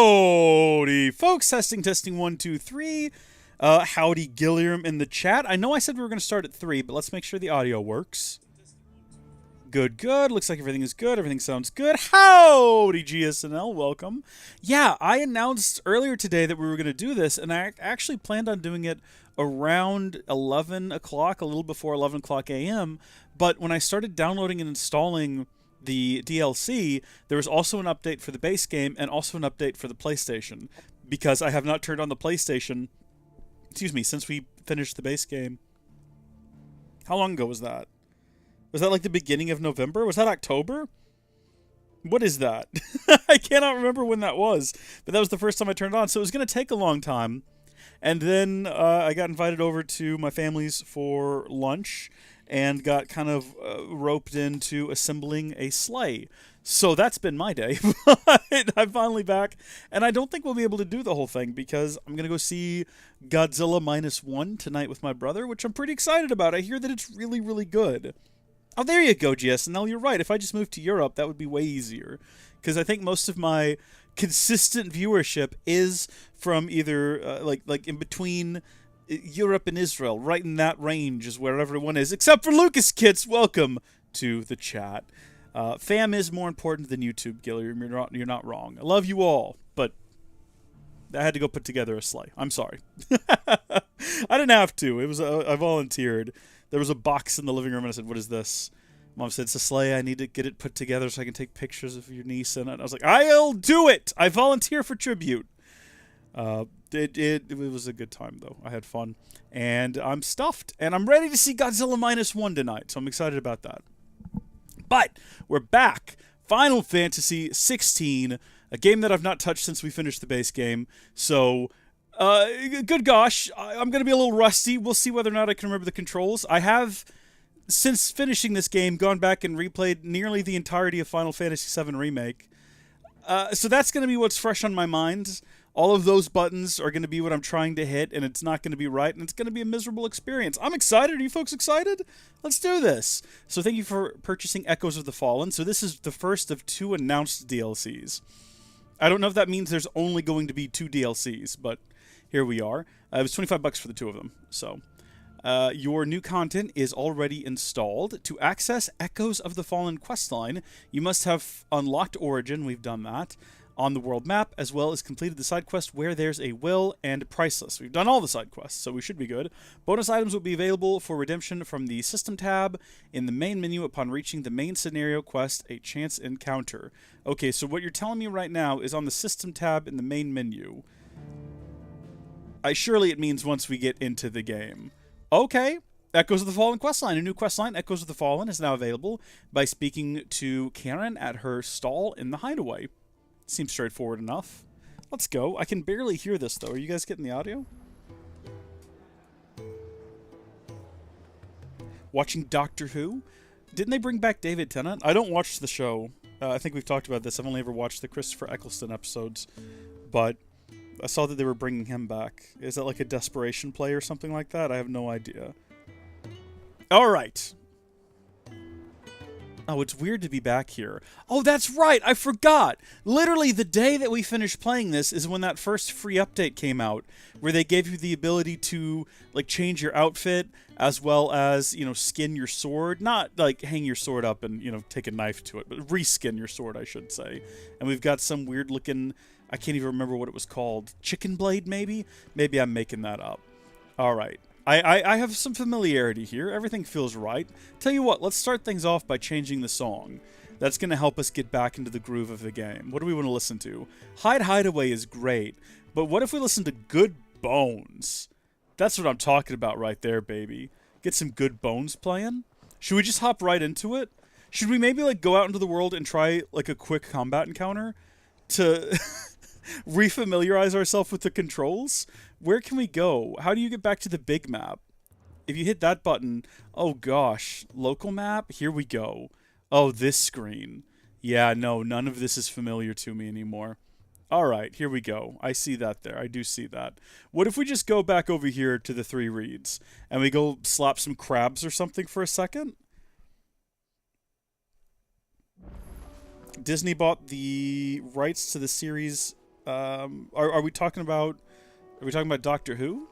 Howdy, folks. Testing, 1, 2, 3. Howdy, Gilliam in the chat. I know I said we were going to start at 3, but let's make sure the audio works. Good, good. Looks like everything is good. Everything sounds good. Howdy, GSNL. Welcome. Yeah, I announced earlier today that we were going to do this, and I actually planned on doing it around 11 o'clock, a little before 11 o'clock a.m., but when I started downloading and installing the DLC, there was also an update for the base game and also an update for the PlayStation, because I have not turned on the PlayStation, since we finished the base game. How long ago was that? Was that like the beginning of November? Was that October? What is that? I cannot remember when that was, but that was the first time I turned it on, so it was going to take a long time. And then I got invited over to my family's for lunch and got kind of roped into assembling a sleigh. So that's been my day. I'm finally back, and I don't think we'll be able to do the whole thing because I'm going to go see Godzilla -1 tonight with my brother, which I'm pretty excited about. I hear that it's really, really good. Oh, there you go, GSNL. You're right. If I just moved to Europe, that would be way easier. Because I think most of my consistent viewership is from either, like in between Europe and Israel. Right in that range is where everyone is. Except for Lucas Kits. Welcome to the chat. Fam is more important than YouTube, Gilliam. You're not wrong. I love you all, but I had to go put together a sleigh. I'm sorry. I didn't have to. It was I volunteered. There was a box in the living room, and I said, "What is this?" Mom said, "It's a sleigh. I need to get it put together so I can take pictures of your niece in it." And I was like, "I'll do it. I volunteer for tribute." It was a good time, though. I had fun, and I'm stuffed, and I'm ready to see Godzilla -1 tonight, so I'm excited about that. But we're back. Final Fantasy 16, a game that I've not touched since we finished the base game. So, good gosh, I'm going to be a little rusty. We'll see whether or not I can remember the controls. I have, since finishing this game, gone back and replayed nearly the entirety of Final Fantasy VII Remake. So that's going to be what's fresh on my mind. All of those buttons are going to be what I'm trying to hit, and it's not going to be right, and it's going to be a miserable experience. I'm excited. Are you folks excited? Let's do this. So thank you for purchasing Echoes of the Fallen. So this is the first of 2 announced DLCs. I don't know if that means there's only going to be 2 DLCs, but here we are. It was $25 for the 2 of them. So your new content is already installed. To access Echoes of the Fallen questline, you must have unlocked Origin. We've done that on the world map, as well as completed the side quest Where There's a Will and Priceless. We've done all the side quests, so we should be good. Bonus items will be available for redemption from the System tab in the main menu upon reaching the main scenario quest, A Chance Encounter. Okay, so what you're telling me right now is on the System tab in the main menu. Surely it means once we get into the game. Okay. Echoes of the Fallen questline. A new questline, Echoes of the Fallen, is now available by speaking to Karen at her stall in the hideaway. Seems straightforward enough. Let's go. I can barely hear this, though. Are you guys getting the audio? Watching Doctor Who? Didn't they bring back David Tennant? I don't watch the show. I think we've talked about this. I've only ever watched the Christopher Eccleston episodes. But I saw that they were bringing him back. Is that like a desperation play or something like that? I have no idea. All right. Oh, it's weird to be back here. Oh, that's right! I forgot! Literally, the day that we finished playing this is when that first free update came out, where they gave you the ability to, like, change your outfit, as well as, you know, skin your sword. Not, like, hang your sword up and, you know, take a knife to it, but reskin your sword, I should say. And we've got some weird-looking, I can't even remember what it was called. Chicken blade, maybe? Maybe I'm making that up. Alright. I have some familiarity here. Everything feels right. Tell you what, let's start things off by changing the song. That's going to help us get back into the groove of the game. What do we want to listen to? Hideaway is great, but what if we listen to Good Bones? That's what I'm talking about right there, baby. Get some Good Bones playing? Should we just hop right into it? Should we maybe, like, go out into the world and try, like, a quick combat encounter to refamiliarize ourselves with the controls? Where can we go? How do you get back to the big map? If you hit that button, oh gosh, local map, here we go. Oh, this screen. Yeah, no, none of this is familiar to me anymore. Alright, here we go. I see that there. I do see that. What if we just go back over here to the 3 reads, and we go slap some crabs or something for a second? Disney bought the rights to the series Are we talking about... Are we talking about Doctor Who?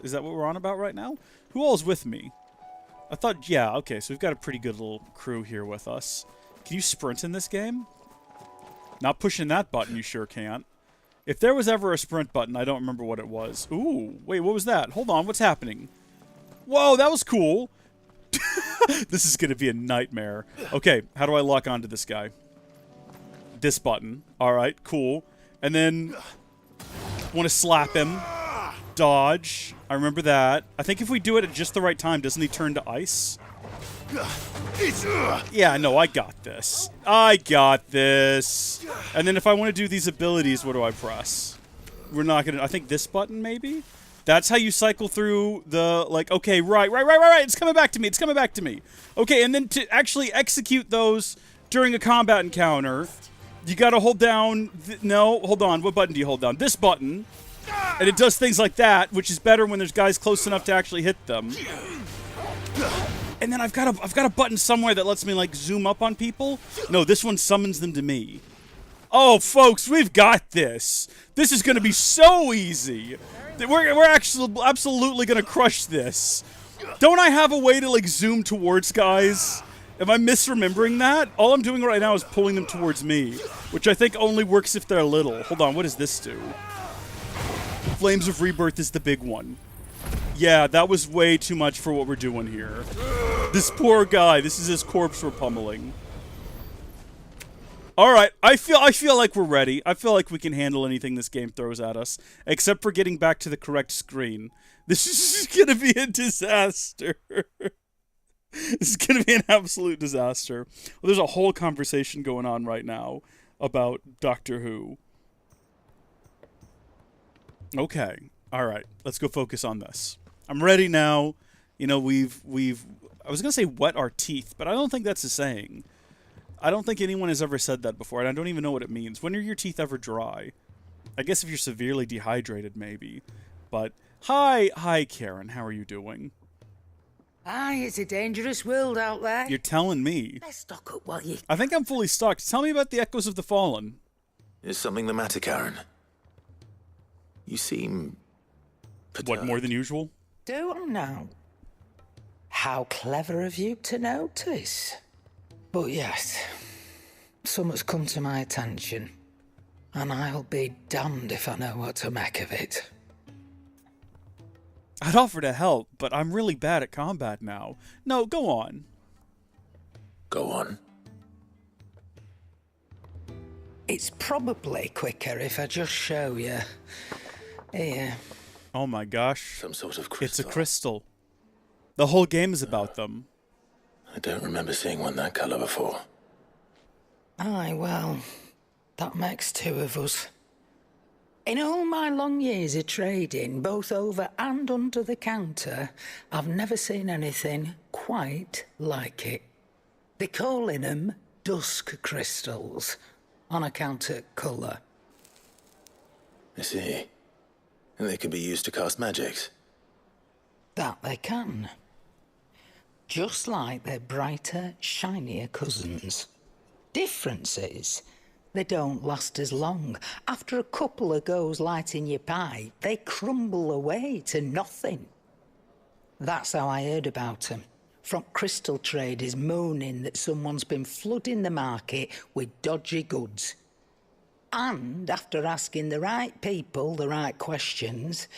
Is that what we're on about right now? Who all's with me? I thought... Yeah, okay, so we've got a pretty good little crew here with us. Can you sprint in this game? Not pushing that button, you sure can't. If there was ever a sprint button, I don't remember what it was. Ooh, wait, what was that? Hold on, what's happening? Whoa, that was cool. This is going to be a nightmare. Okay, how do I lock onto this guy? This button. Alright, cool. And then... want to slap him. Dodge. I remember that. I think if we do it at just the right time, doesn't he turn to ice? Yeah, no, I got this. I got this. And then if I want to do these abilities, what do I press? We're not going to... I think this button, maybe? That's how you cycle through the, like, okay, right. It's coming back to me. It's coming back to me. Okay, and then to actually execute those during a combat encounter, you got to hold down... no, hold on. What button do you hold down? This button. And it does things like that, which is better when there's guys close enough to actually hit them. And then I've got a button somewhere that lets me, like, zoom up on people. No, this one summons them to me. Oh, folks, we've got this. This is going to be so easy. We're actually absolutely going to crush this. Don't I have a way to, like, zoom towards guys? Am I misremembering that? All I'm doing right now is pulling them towards me, which I think only works if they're little. Hold on, what does this do? Flames of Rebirth is the big one. Yeah, that was way too much for what we're doing here. This poor guy, this is his corpse we're pummeling. Alright, I feel like we're ready. I feel like we can handle anything this game throws at us, except for getting back to the correct screen. This is gonna be a disaster. This is gonna be an absolute disaster. Well, there's a whole conversation going on right now about Doctor Who. Okay, alright, let's go focus on this. I'm ready now. You know, we've I was gonna say wet our teeth, but I don't think that's a saying. I don't think anyone has ever said that before, and I don't even know what it means. When are your teeth ever dry? I guess if you're severely dehydrated, maybe. But, hi, Karen, how are you doing? Aye, it's a dangerous world out there. You're telling me. Let's stock up while you... I think I'm fully stocked. Tell me about the Echoes of the Fallen. Is something the matter, Karen? You seem... What, more than usual? Do I know? How clever of you to notice. But yes, something's come to my attention, and I'll be damned if I know what to make of it. I'd offer to help, but I'm really bad at combat now. No, go on. Go on. It's probably quicker if I just show you. Here. Oh my gosh. Some sort of crystal. It's a crystal. The whole game is about them. I don't remember seeing one that colour before. Aye, well, that makes two of us. In all my long years of trading, both over and under the counter, I've never seen anything quite like it. They're calling them dusk crystals, on account of colour. I see. And they can be used to cast magics. That they can. Just like their brighter, shinier cousins. Difference is, they don't last as long. After a couple of goes lighting your pie, they crumble away to nothing. That's how I heard about them. From crystal traders moaning that someone's been flooding the market with dodgy goods. And after asking the right people the right questions,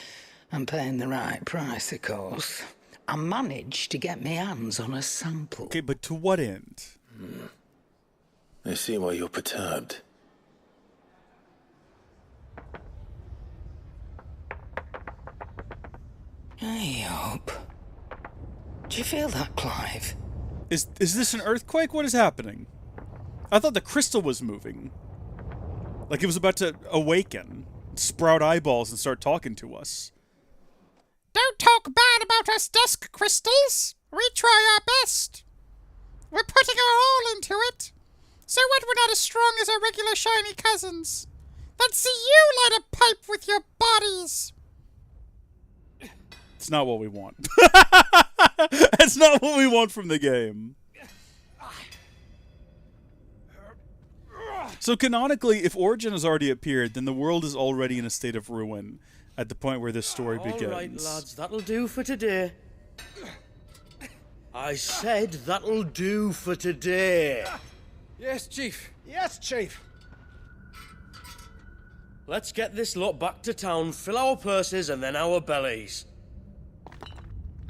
and paying the right price, of course, I managed to get my hands on a sample. Okay, but to what end? I see why you're perturbed. Hey up. Do you feel that, Clive? Is this an earthquake? What is happening? I thought the crystal was moving. Like it was about to awaken, sprout eyeballs, and start talking to us. Don't talk bad about us dusk crystals. We try our best. We're putting our all into it. So what, we're not as strong as our regular shiny cousins. Let's see you light a pipe with your bodies. It's not what we want. That's not what we want from the game. So canonically, if Origin has already appeared, then the world is already in a state of ruin at the point where this story begins. All right, lads, that'll do for today. I said that'll do for today. Yes, Chief. Yes, Chief. Let's get this lot back to town, fill our purses and then our bellies.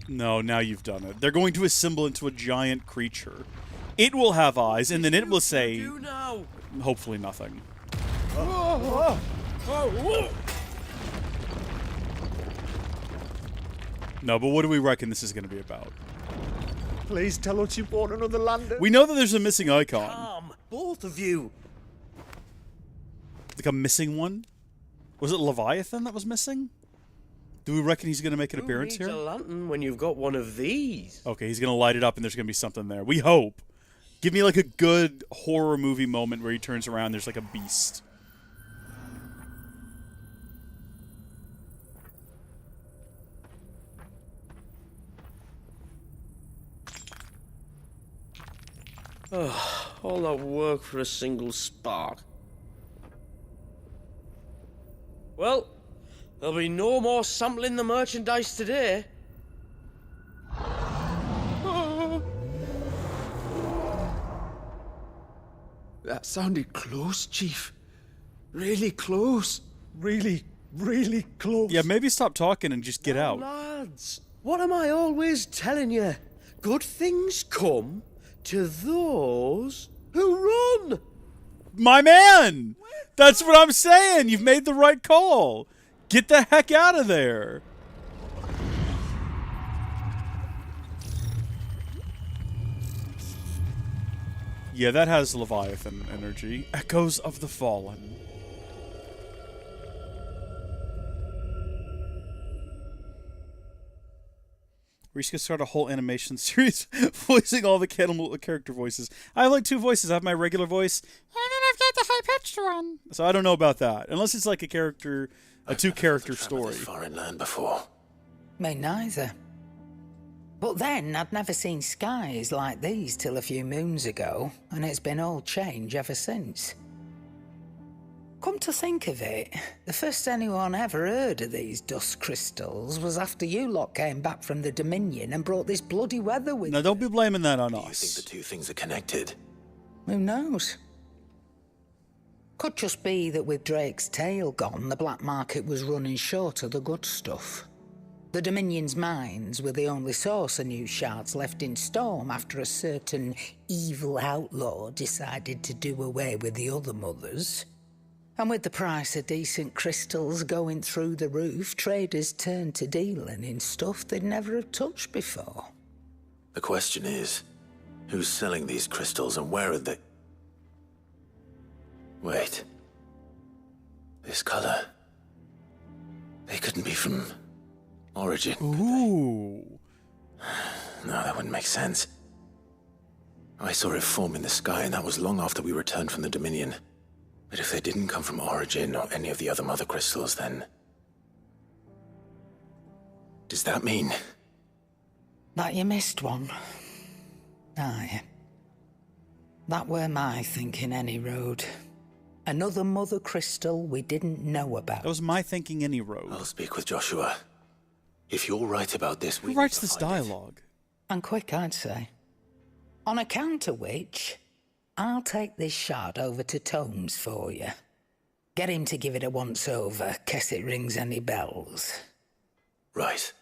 No, now you've done it. They're going to assemble into a giant creature. It will have eyes, and then it will say, Do now. hopefully nothing. No, but what do we reckon this is going to be about? Please tell us you bought another lander. We know that there's a missing icon. Both of you. Like a missing one? Was it Leviathan that was missing? Do we reckon he's going to make an appearance Who needs here? a lantern when you've got one of these? Okay, he's going to light it up and there's going to be something there. We hope. Give me like a good horror movie moment where he turns around, there's like a beast. All that work for a single spark. Well, there'll be no more sampling the merchandise today. That sounded close, Chief. Really close. Really, really close. Yeah, maybe stop talking and just get out. Lads, what am I always telling you? Good things come to those who run. My man! That's what I'm saying! You've made the right call! Get the heck out of there! Yeah, that has Leviathan energy. Echoes of the Fallen. We're just gonna start a whole animation series voicing all the character voices. I have like 2 voices. I have my regular voice, And then I've got the high-pitched one. so I don't know about that. Unless it's like a 2-character Traveled story. this foreign land before. Me neither. But then I'd never seen skies like these till a few moons ago, and it's been all change ever since. Come to think of it, the first anyone ever heard of these dust crystals was after you lot came back from the Dominion and brought this bloody weather with Now, you. don't be blaming that on Do you think the us. 2 things are connected? Who knows? Could just be that with Drake's tail gone, the black market was running short of the good stuff. The Dominion's mines were the only source of new shards left in Storm after a certain evil outlaw decided to do away with the other mothers. And with the price of decent crystals going through the roof, traders turned to dealing in stuff they'd never have touched before. The question is, who's selling these crystals and where are they? Wait. This color. They couldn't be from Origin. Ooh. No, that wouldn't make sense. I saw it form in the sky, and that was long after we returned from the Dominion. But if they didn't come from Origin or any of the other mother crystals, then... does that mean... That you missed one. Aye. That were my thinking any road. Another mother crystal we didn't know about. That was my thinking any road. I'll speak with Joshua. If you're right about this, Who writes this dialogue? And quick, I'd say. On account of which, I'll take this shard over to Tomes for you. Get him to give it a once-over, case it rings any bells. Right.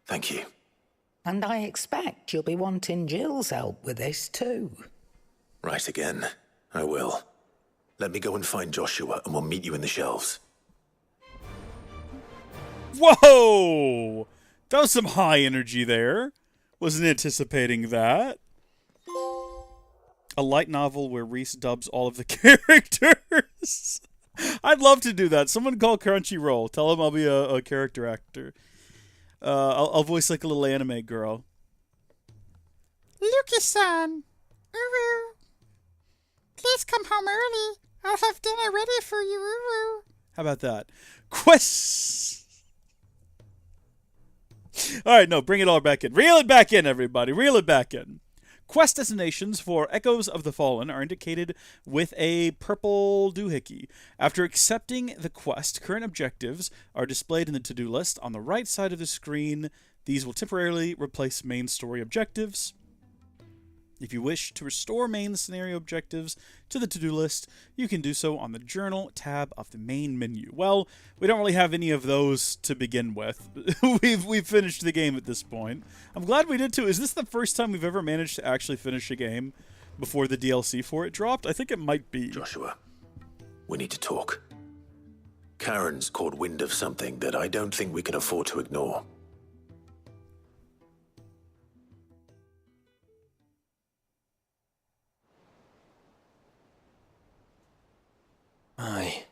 Thank you. And I expect you'll be wanting Jill's help with this too. Right again. I will. Let me go and find Joshua, and we'll meet you in the shelves. Whoa! That was some high energy there. Wasn't anticipating that. A light novel where Reese dubs all of the characters. I'd love to do that. Someone call Crunchyroll. Tell them I'll be a character actor. I'll voice like a little anime girl. Lucas-san. Uru. Please come home early. I'll have dinner ready for you, Uru. How about that? All right, no, bring it all back in. Reel it back in, everybody. Reel it back in. Quest destinations for Echoes of the Fallen are indicated with a purple doohickey. After accepting the quest, current objectives are displayed in the to-do list on the right side of the screen. These will temporarily replace main story objectives. If you wish to restore main scenario objectives to the to-do list, you can do so on the Journal tab of the main menu. Well, we don't really have any of those to begin with. We've finished the game at this point. I'm glad we did too. Is this the first time we've ever managed to actually finish a game before the DLC for it dropped? I think it might be. Joshua, we need to talk. Karen's caught wind of something that I don't think we can afford to ignore. Aye,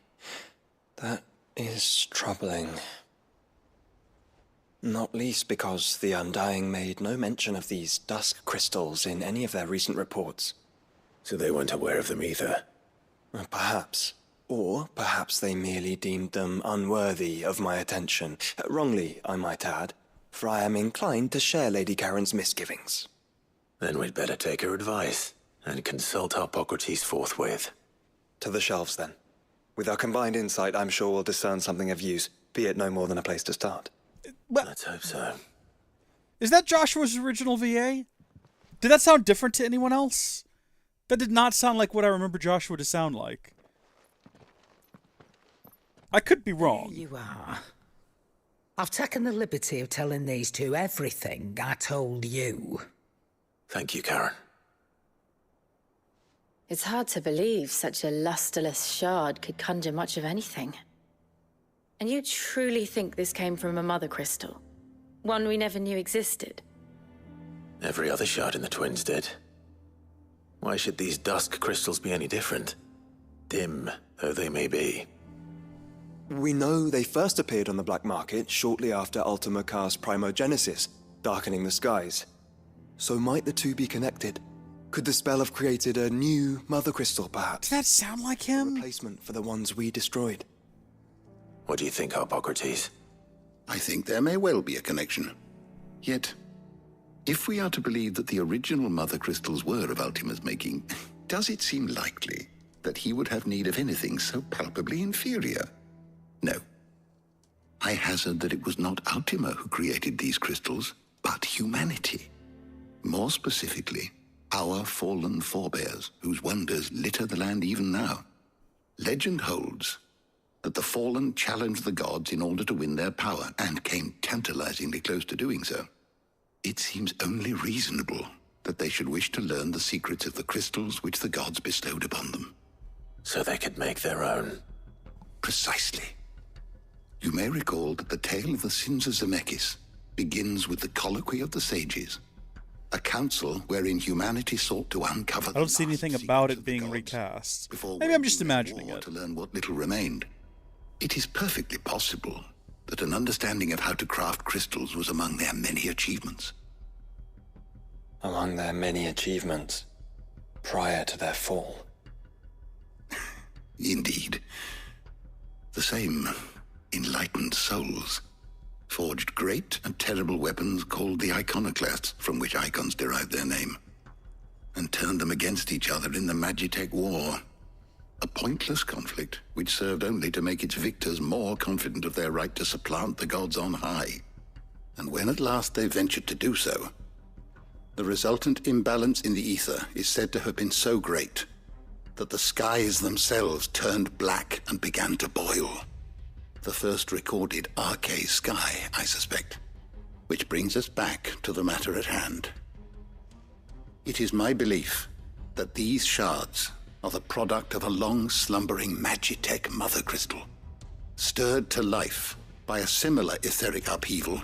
that is troubling. Not least because the Undying made no mention of these dusk crystals in any of their recent reports. So they weren't aware of them either. Perhaps. Or perhaps they merely deemed them unworthy of my attention. Wrongly, I might add, for I am inclined to share Lady Karen's misgivings. Then we'd better take her advice and consult Hippocrates forthwith. To the shelves, then. With our combined insight, I'm sure we'll discern something of use, be it no more than a place to start. Let's hope so. Is that Joshua's original VA? Did that sound different to anyone else? That did not sound like what I remember Joshua to sound like. I could be wrong. There you are. I've taken the liberty of telling these two everything I told you. Thank you, Karen. It's hard to believe such a lusterless shard could conjure much of anything. And you truly think this came from a mother crystal? One we never knew existed? Every other shard in the Twins did. Why should these dusk crystals be any different? Dim though they may be. We know they first appeared on the black market shortly after Ultima Car's primogenesis, darkening the skies. So might the two be connected? Could the spell have created a new mother crystal, perhaps? Does that sound like A him? replacement for the ones we destroyed. What do you think, Hippocrates? I think there may well be a connection. Yet, if we are to believe that the original mother crystals were of Ultima's making, does it seem likely that he would have need of anything so palpably inferior? No. I hazard that it was not Ultima who created these crystals, but humanity. More specifically, our fallen forebears, whose wonders litter the land even now. Legend holds that the fallen challenged the gods in order to win their power, and came tantalizingly close to doing so. It seems only reasonable that they should wish to learn the secrets of the crystals which the gods bestowed upon them. So they could make their own. Precisely. You may recall that the tale of the sins of Zemeckis begins with the colloquy of the sages, a council wherein humanity sought to uncover I don't see anything lost about secrets it of the being gods recast. before Maybe I'm just waging their imagining war it. to learn what little remained. It is perfectly possible that an understanding of how to craft crystals was among their many achievements. Among their many achievements, prior to their fall. Indeed. The same enlightened souls forged great and terrible weapons called the iconoclasts, from which icons derived their name, and turned them against each other in the Magitech War. A pointless conflict which served only to make its victors more confident of their right to supplant the gods on high. And when at last they ventured to do so, the resultant imbalance in the ether is said to have been so great that the skies themselves turned black and began to boil. The first recorded arcane sky, I suspect. Which brings us back to the matter at hand. It is my belief that these shards are the product of a long-slumbering Magitech mother crystal, stirred to life by a similar etheric upheaval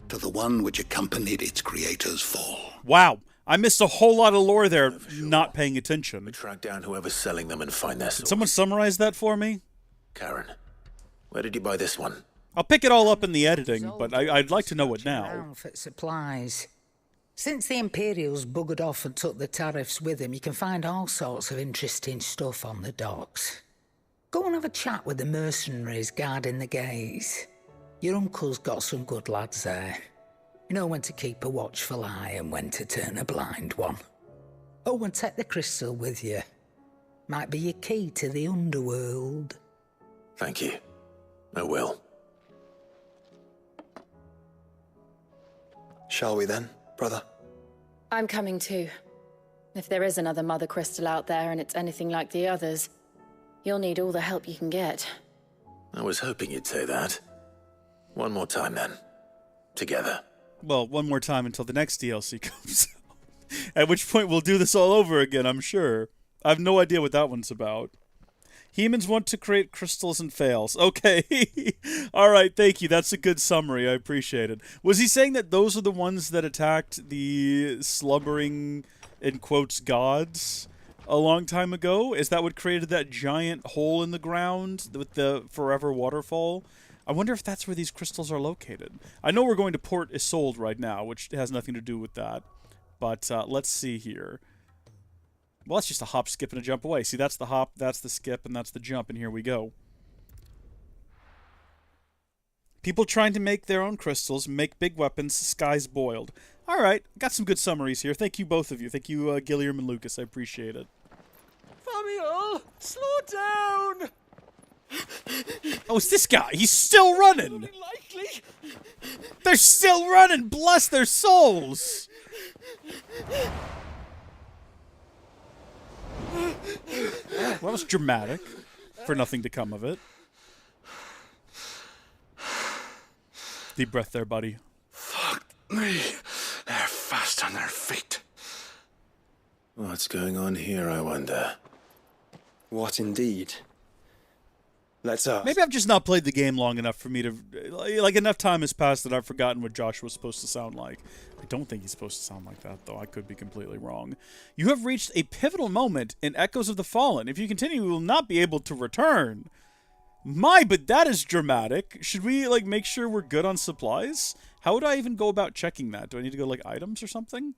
to the one which accompanied its creator's fall. Wow. I missed a whole lot of lore there, not paying attention. We track down whoever's selling them and find their source. Did someone summarize that for me? Karen, where did you buy this one? I'll pick it all up in the editing, but I'd like to know it now. Around for supplies. Since the Imperials buggered off and took the tariffs with them, you can find all sorts of interesting stuff on the docks. Go and have a chat with the mercenaries guarding the gates. Your uncle's got some good lads there. You know when to keep a watchful eye and when to turn a blind one. Oh, and take the crystal with you. Might be your key to the underworld. Thank you. I will. Shall we then, brother? I'm coming too. If there is another Mother Crystal out there and it's anything like the others, you'll need all the help you can get. I was hoping you'd say that. One more time then. Together. Well, one more time until the next DLC comes out. At which point we'll do this all over again, I'm sure. I have no idea what that one's about. Humans want to create crystals and fails. Okay. All right, thank you. That's a good summary. I appreciate it. Was he saying that those are the ones that attacked the slumbering, in quotes, gods a long time ago? Is that what created that giant hole in the ground with the forever waterfall? I wonder if that's where these crystals are located. I know we're going to Port Isolde right now, which has nothing to do with that. But let's see here. Well, that's just a hop, skip, and a jump away. See, that's the hop, that's the skip, and that's the jump, and here we go. People trying to make their own crystals, make big weapons, skies boiled. All right, got some good summaries here. Thank you, both of you. Thank you, Gilliam and Lucas. I appreciate it. Famiel, slow down! Oh, it's this guy. He's still running. Unlikely. They're still running. Bless their souls. Well, that was dramatic, for nothing to come of it. Deep breath there, buddy. Fuck me. They're fast on their feet. What's going on here, I wonder? What indeed? Let's ask. Maybe I've just not played the game long enough for me to... Like, enough time has passed that I've forgotten what Josh was supposed to sound like. I don't think he's supposed to sound like that, though. I could be completely wrong. You have reached a pivotal moment in Echoes of the Fallen. If you continue, you will not be able to return. My, but that is dramatic. Should we, like, make sure we're good on supplies? How would I even go about checking that? Do I need to go, like, items or something?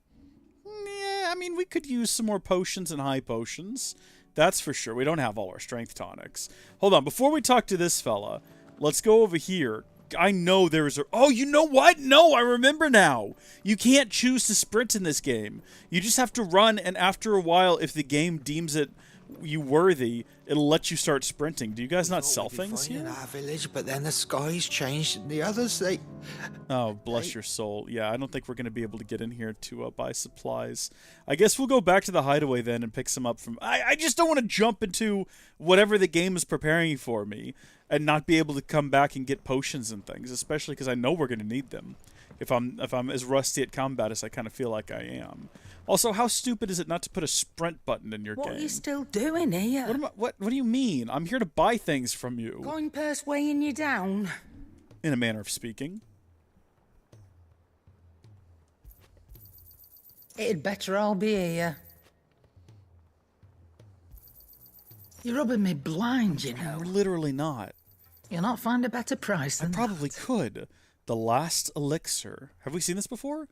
Yeah, I mean, we could use some more potions and high potions. That's for sure. We don't have all our strength tonics. Hold on. Before we talk to this fella, let's go over here. I know there is a... Oh, you know what? No, I remember now. You can't choose to sprint in this game. You just have to run, and after a while, if the game deems it you worthy, it'll let you start sprinting. Do you guys not sell things here? In our village, but then the skies changed, and the others, they... Oh, bless your soul. Yeah, I don't think we're going to be able to get in here to buy supplies. I guess we'll go back to the hideaway then and pick some up from... I just don't want to jump into whatever the game is preparing for me and not be able to come back and get potions and things, especially because I know we're going to need them if I'm as rusty at combat as I kind of feel like I am. Also, how stupid is it not to put a sprint button in your game? What are you still doing here? What do you mean? I'm here to buy things from you. Going past weighing you down. In a manner of speaking. It'd better all be here. You're rubbing me blind, you know. You're literally not. You'll not find a better price than I probably that. could. The Last Elixir. Have we seen this before?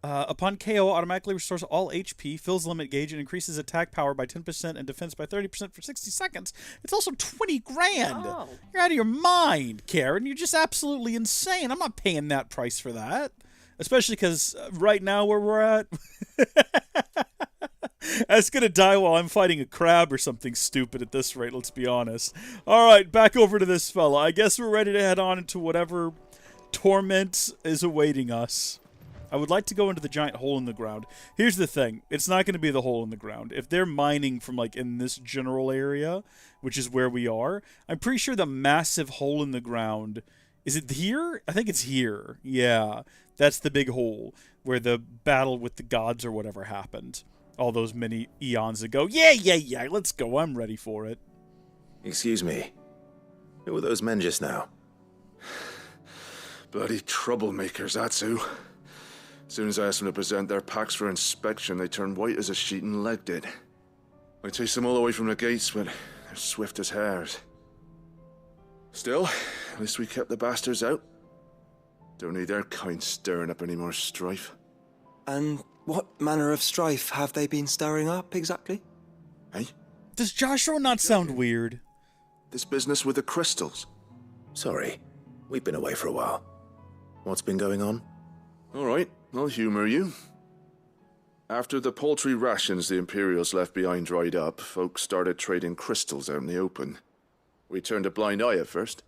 Upon KO, automatically restores all HP, fills the limit gauge, and increases attack power by 10% and defense by 30% for 60 seconds. It's also 20 grand. Oh. You're out of your mind, Karen. You're just absolutely insane. I'm not paying that price for that. Especially because right now where we're at... That's going to die while I'm fighting a crab or something stupid at this rate, let's be honest. Alright, back over to this fella. I guess we're ready to head on into whatever torment is awaiting us. I would like to go into the giant hole in the ground. Here's the thing. It's not going to be the hole in the ground. If they're mining from, like, in this general area, which is where we are, I'm pretty sure the massive hole in the ground... Is it here? I think it's here. Yeah. That's the big hole where the battle with the gods or whatever happened. All those many eons ago. Yeah. Let's go. I'm ready for it. Excuse me. Who were those men just now? Bloody troublemakers, that's who. As soon as I asked them to present their packs for inspection, they turned white as a sheet and legged it. I chased them all away from the gates, but they're swift as hares. Still, at least we kept the bastards out. Don't need their kind stirring up any more strife. And what manner of strife have they been stirring up, exactly? Hey? Does Joshua not sound weird? This business with the crystals. Sorry. We've been away for a while. What's been going on? All right, I'll humor you. After the paltry rations the Imperials left behind dried up, folks started trading crystals out in the open. We turned a blind eye at first.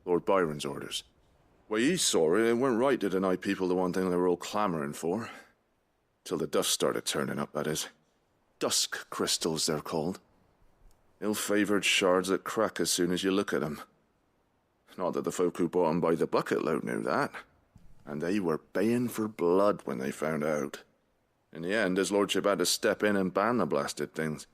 Lord Byron's orders. Way he saw it, it weren't right to deny people the one thing they were all clamoring for. Till the dust started turning up, that is. Dusk crystals, they're called. Ill-favored shards that crack as soon as you look at them. Not that the folk who bought them by the bucket load knew that. And they were baying for blood when they found out. In the end, his lordship had to step in and ban the blasted things.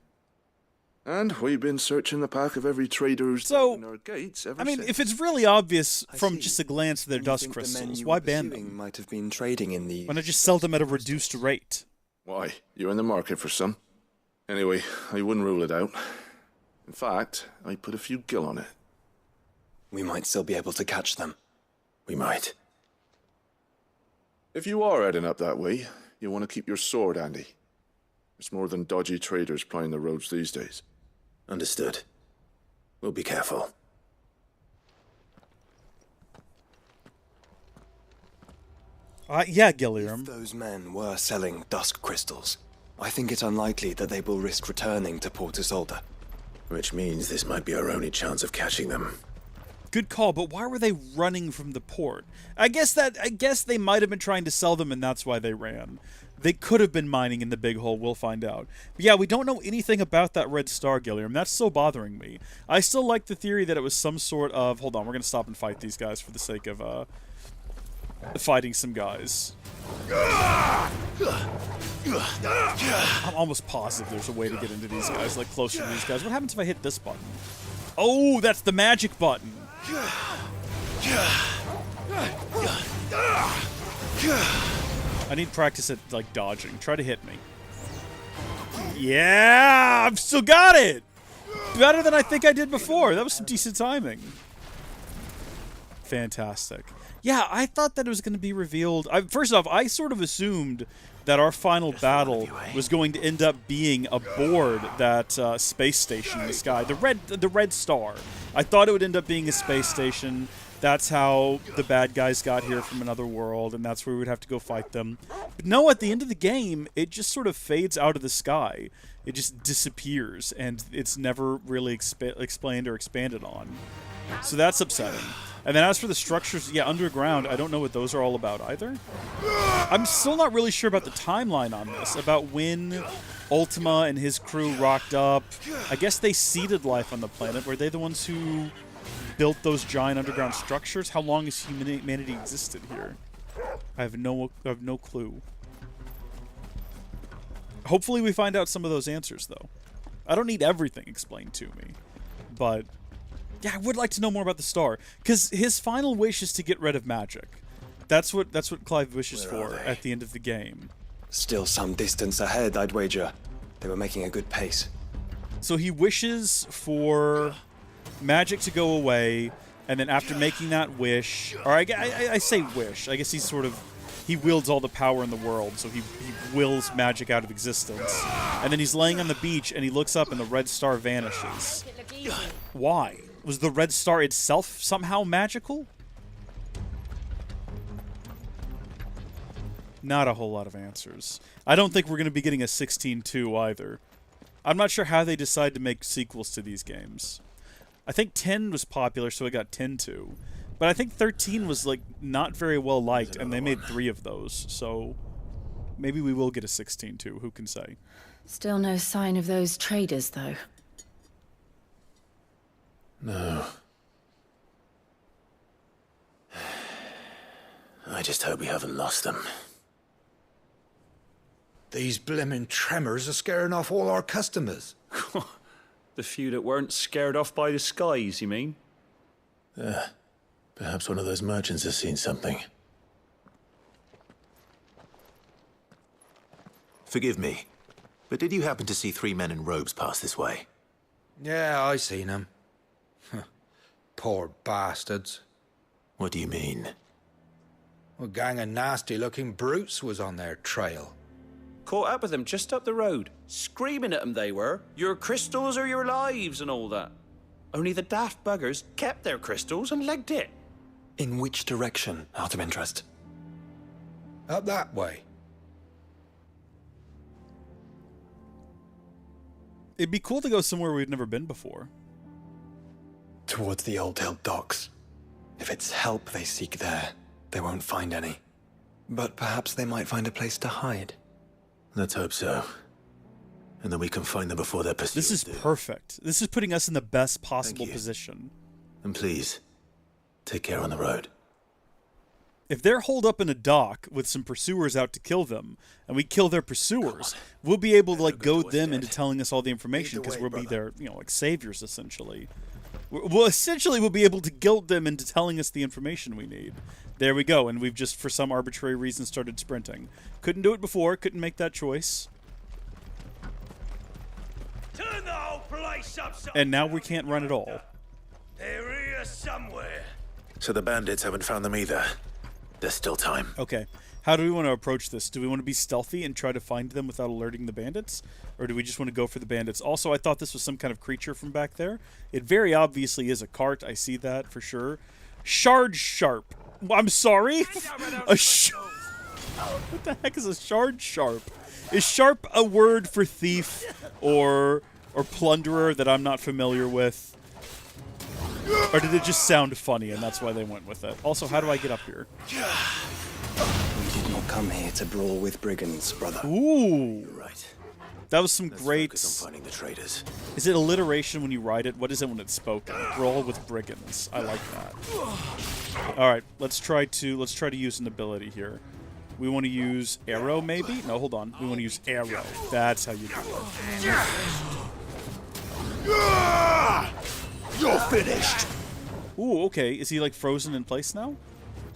And we've been searching the pack of every trader who's in our gates ever since. If it's really obvious from just a glance at their dust crystals, why ban them? Might have been trading in the... Why not just sell them at a reduced rate? Why? You're in the market for some. Anyway, I wouldn't rule it out. In fact, I'd put a few gil on it. We might still be able to catch them. We might. If you are heading up that way, you want to keep your sword handy. There's more than dodgy traders plying the roads these days. Understood. We'll be careful. Yeah, Gilliam. If those men were selling dusk crystals, I think it unlikely that they will risk returning to Port Isolde. Which means this might be our only chance of catching them. Good call, but why were they running from the port? I guess they might have been trying to sell them and that's why they ran. They could have been mining in the big hole, we'll find out. But yeah, we don't know anything about that red star, Gilliam. That's so bothering me. I still like the theory that it was some sort of... Hold on, we're going to stop and fight these guys for the sake of fighting some guys. I'm almost positive there's a way to get into these guys, like closer to these guys. What happens if I hit this button? Oh, that's the magic button. I need practice at, like, dodging. Try to hit me. Yeah! I've still got it! Better than I think I did before. That was some decent timing. Fantastic. Yeah, I thought that it was going to be revealed. First off, I sort of assumed that our final battle was going to end up being aboard that space station in the sky. The red star. I thought it would end up being a space station. That's how the bad guys got here from another world, and that's where we would have to go fight them. But no, at the end of the game, it just sort of fades out of the sky. It just disappears, and it's never really explained or expanded on. So that's upsetting. And then as for the structures, yeah, underground, I don't know what those are all about either. I'm still not really sure about the timeline on this, about when Ultima and his crew rocked up. I guess they seeded life on the planet. Were they the ones who built those giant underground structures? How long has humanity existed here? I have no clue. Hopefully we find out some of those answers, though. I don't need everything explained to me, but yeah, I would like to know more about the star, because his final wish is to get rid of magic. That's what Clive wishes for at the end of the game. Still some distance ahead, I'd wager. They were making a good pace. So he wishes for magic to go away, and then after making that wish, or I say wish, I guess he wields all the power in the world, so he wills magic out of existence. And then he's laying on the beach, and he looks up, and the red star vanishes. Why? Was the red star itself somehow magical? Not a whole lot of answers. I don't think we're going to be getting a 16-2 either. I'm not sure how they decide to make sequels to these games. I think 10 was popular, so it got 10-2. But I think 13 was, like, not very well liked, and they made 3 of those. So maybe we will get a 16-2. Who can say? Still no sign of those traders, though. No. I just hope we haven't lost them. These blimmin' tremors are scaring off all our customers. The few that weren't scared off by the skies, you mean? Perhaps one of those merchants has seen something. Forgive me, but did you happen to see 3 men in robes pass this way? Yeah, I seen them. Poor bastards. What do you mean? A gang of nasty-looking brutes was on their trail. Caught up with them just up the road. Screaming at them they were. Your crystals are your lives and all that. Only the daft buggers kept their crystals and legged it. In which direction, out of interest? Up that way. It'd be cool to go somewhere we've never been before. Towards the Old Hill docks. If it's help they seek there, they won't find any. But perhaps they might find a place to hide. Let's hope so. And then we can find them before they're pursued. This is perfect. This is putting us in the best possible position. And please, take care on the road. If they're holed up in a dock with some pursuers out to kill them, and we kill their pursuers, we'll be able to, like, goad them into telling us all the information, because we'll be their, you know, like, saviors, essentially. We'll be able to guilt them into telling us the information we need. There we go, and we've just, for some arbitrary reason, started sprinting. Couldn't do it before, couldn't make that choice. Turn the whole place upside. And now we can't run at all. They're here somewhere. So the bandits haven't found them either. There's still time. Okay. How do we want to approach this? Do we want to be stealthy and try to find them without alerting the bandits? Or do we just want to go for the bandits? Also, I thought this was some kind of creature from back there. It very obviously is a cart. I see that for sure. Shard sharp. I'm sorry? What the heck is a shard sharp? Is sharp a word for thief or plunderer that I'm not familiar with? Or did it just sound funny and that's why they went with it? Also, how do I get up here? We did not come here to brawl with brigands, brother. Ooh. You're right. That was some Let's great... focus on finding the traitors. Is it alliteration when you write it? What is it when it's spoken? Brawl with brigands. I like that. Alright, let's try to use an ability here. We want to use arrow, maybe? No, hold on. We want to use arrow. That's how you do it. You're finished. Ooh, okay. Is he, like, frozen in place now?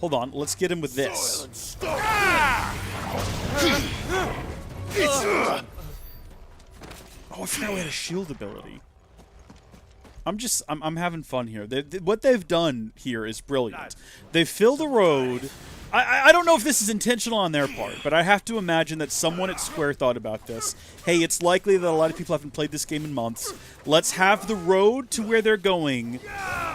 Hold on. Let's get him with this. Oh, I forgot we had a shield ability. I'm having fun here. What they've done here is brilliant. They've filled a road. I don't know if this is intentional on their part, but I have to imagine that someone at Square thought about this. Hey, it's likely that a lot of people haven't played this game in months. Let's have the road to where they're going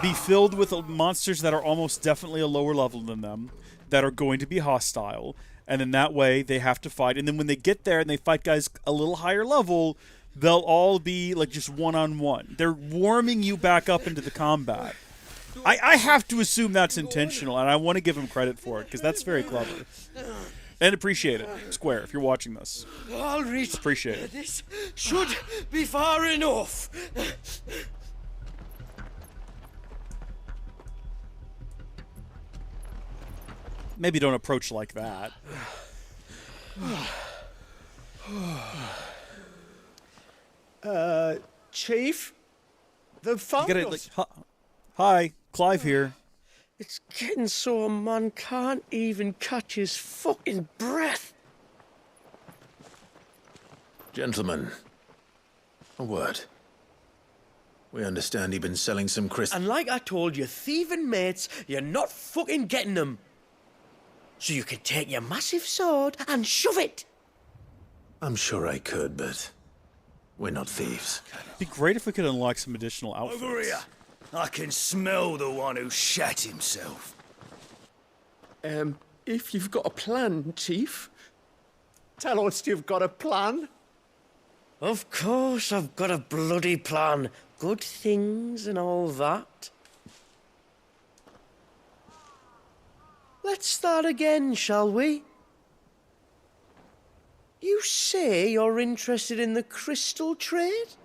be filled with monsters that are almost definitely a lower level than them, that are going to be hostile, and then that way they have to fight. And then when they get there and they fight guys a little higher level, they'll all be like just one-on-one. They're warming you back up into the combat. I have to assume that's intentional, and I want to give them credit for it, because that's very clever. And appreciate it, Square, if you're watching this. I'll reach. Appreciate it. This should be far enough. Maybe don't approach like that. Chief? The found You gotta, us. like, hi, Clive here. It's getting so a man can't even catch his fucking breath. Gentlemen, a word. We understand you've been selling some crystals. And like I told your thieving mates, you're not fucking getting them. So you can take your massive sword and shove it. I'm sure I could, but we're not thieves. It'd be great if we could unlock some additional outfits. Over here. I can smell the one who shat himself. If you've got a plan, Chief. Tell us you've got a plan. Of course I've got a bloody plan. Good things and all that. Let's start again, shall we? You say you're interested in the crystal trade?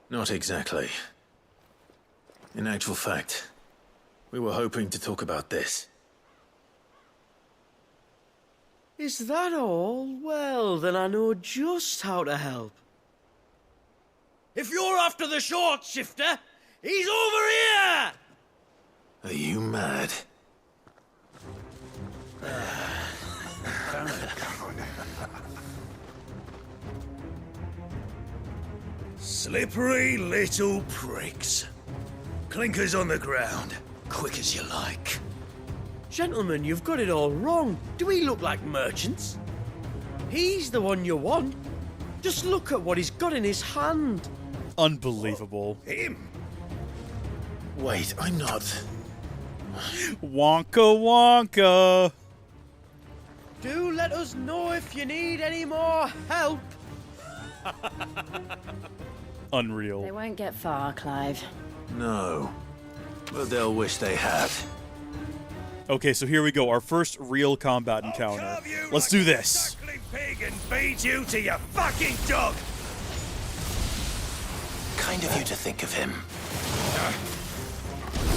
Not exactly. In actual fact, we were hoping to talk about this. Is that all? Well, then I know just how to help. If you're after the short shifter, he's over here! Are you mad? Slippery little pricks. Clinkers on the ground, quick as you like. Gentlemen, you've got it all wrong. Do we look like merchants? He's the one you want. Just look at what he's got in his hand. Unbelievable. Him? Wait, I'm not. Wonka Wonka. Do let us know if you need any more help. Unreal. They won't get far, Clive. No. But they'll wish they had. Okay, so here we go. Our first real combat encounter. Let's do this. Pig and feed you to your fucking dog. Kind of you to think of him.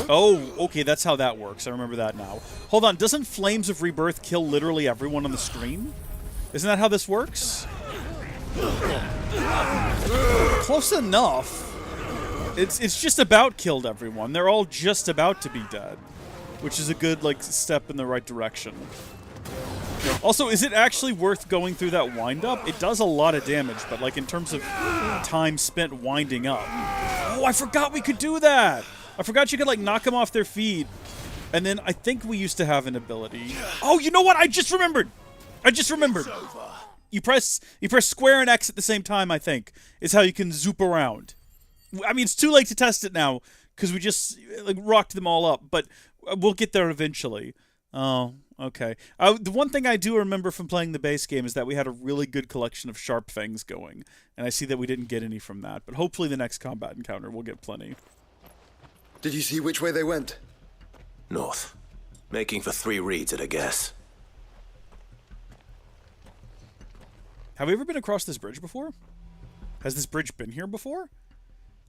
Oh, okay, that's how that works. I remember that now. Hold on, doesn't Flames of Rebirth kill literally everyone on the screen? Isn't that how this works? Close enough. It's just about killed everyone. They're all just about to be dead, which is a good like step in the right direction. Also, is it actually worth going through that wind-up? It does a lot of damage, but like in terms of time spent winding up. Oh, I forgot we could do that! I forgot you could like knock them off their feet. And then I think we used to have an ability. Oh, you know what? I just remembered! I just remembered! You press square and X at the same time, I think, is how you can zoop around. I mean, it's too late to test it now, because we just like rocked them all up, but we'll get there eventually. Oh, okay. The one thing I do remember from playing the base game is that we had a really good collection of sharp things going, and I see that we didn't get any from that, but hopefully the next combat encounter we'll get plenty. Did you see which way they went? North. Making for 3 reeds at a guess. Have we ever been across this bridge before? Has this bridge been here before?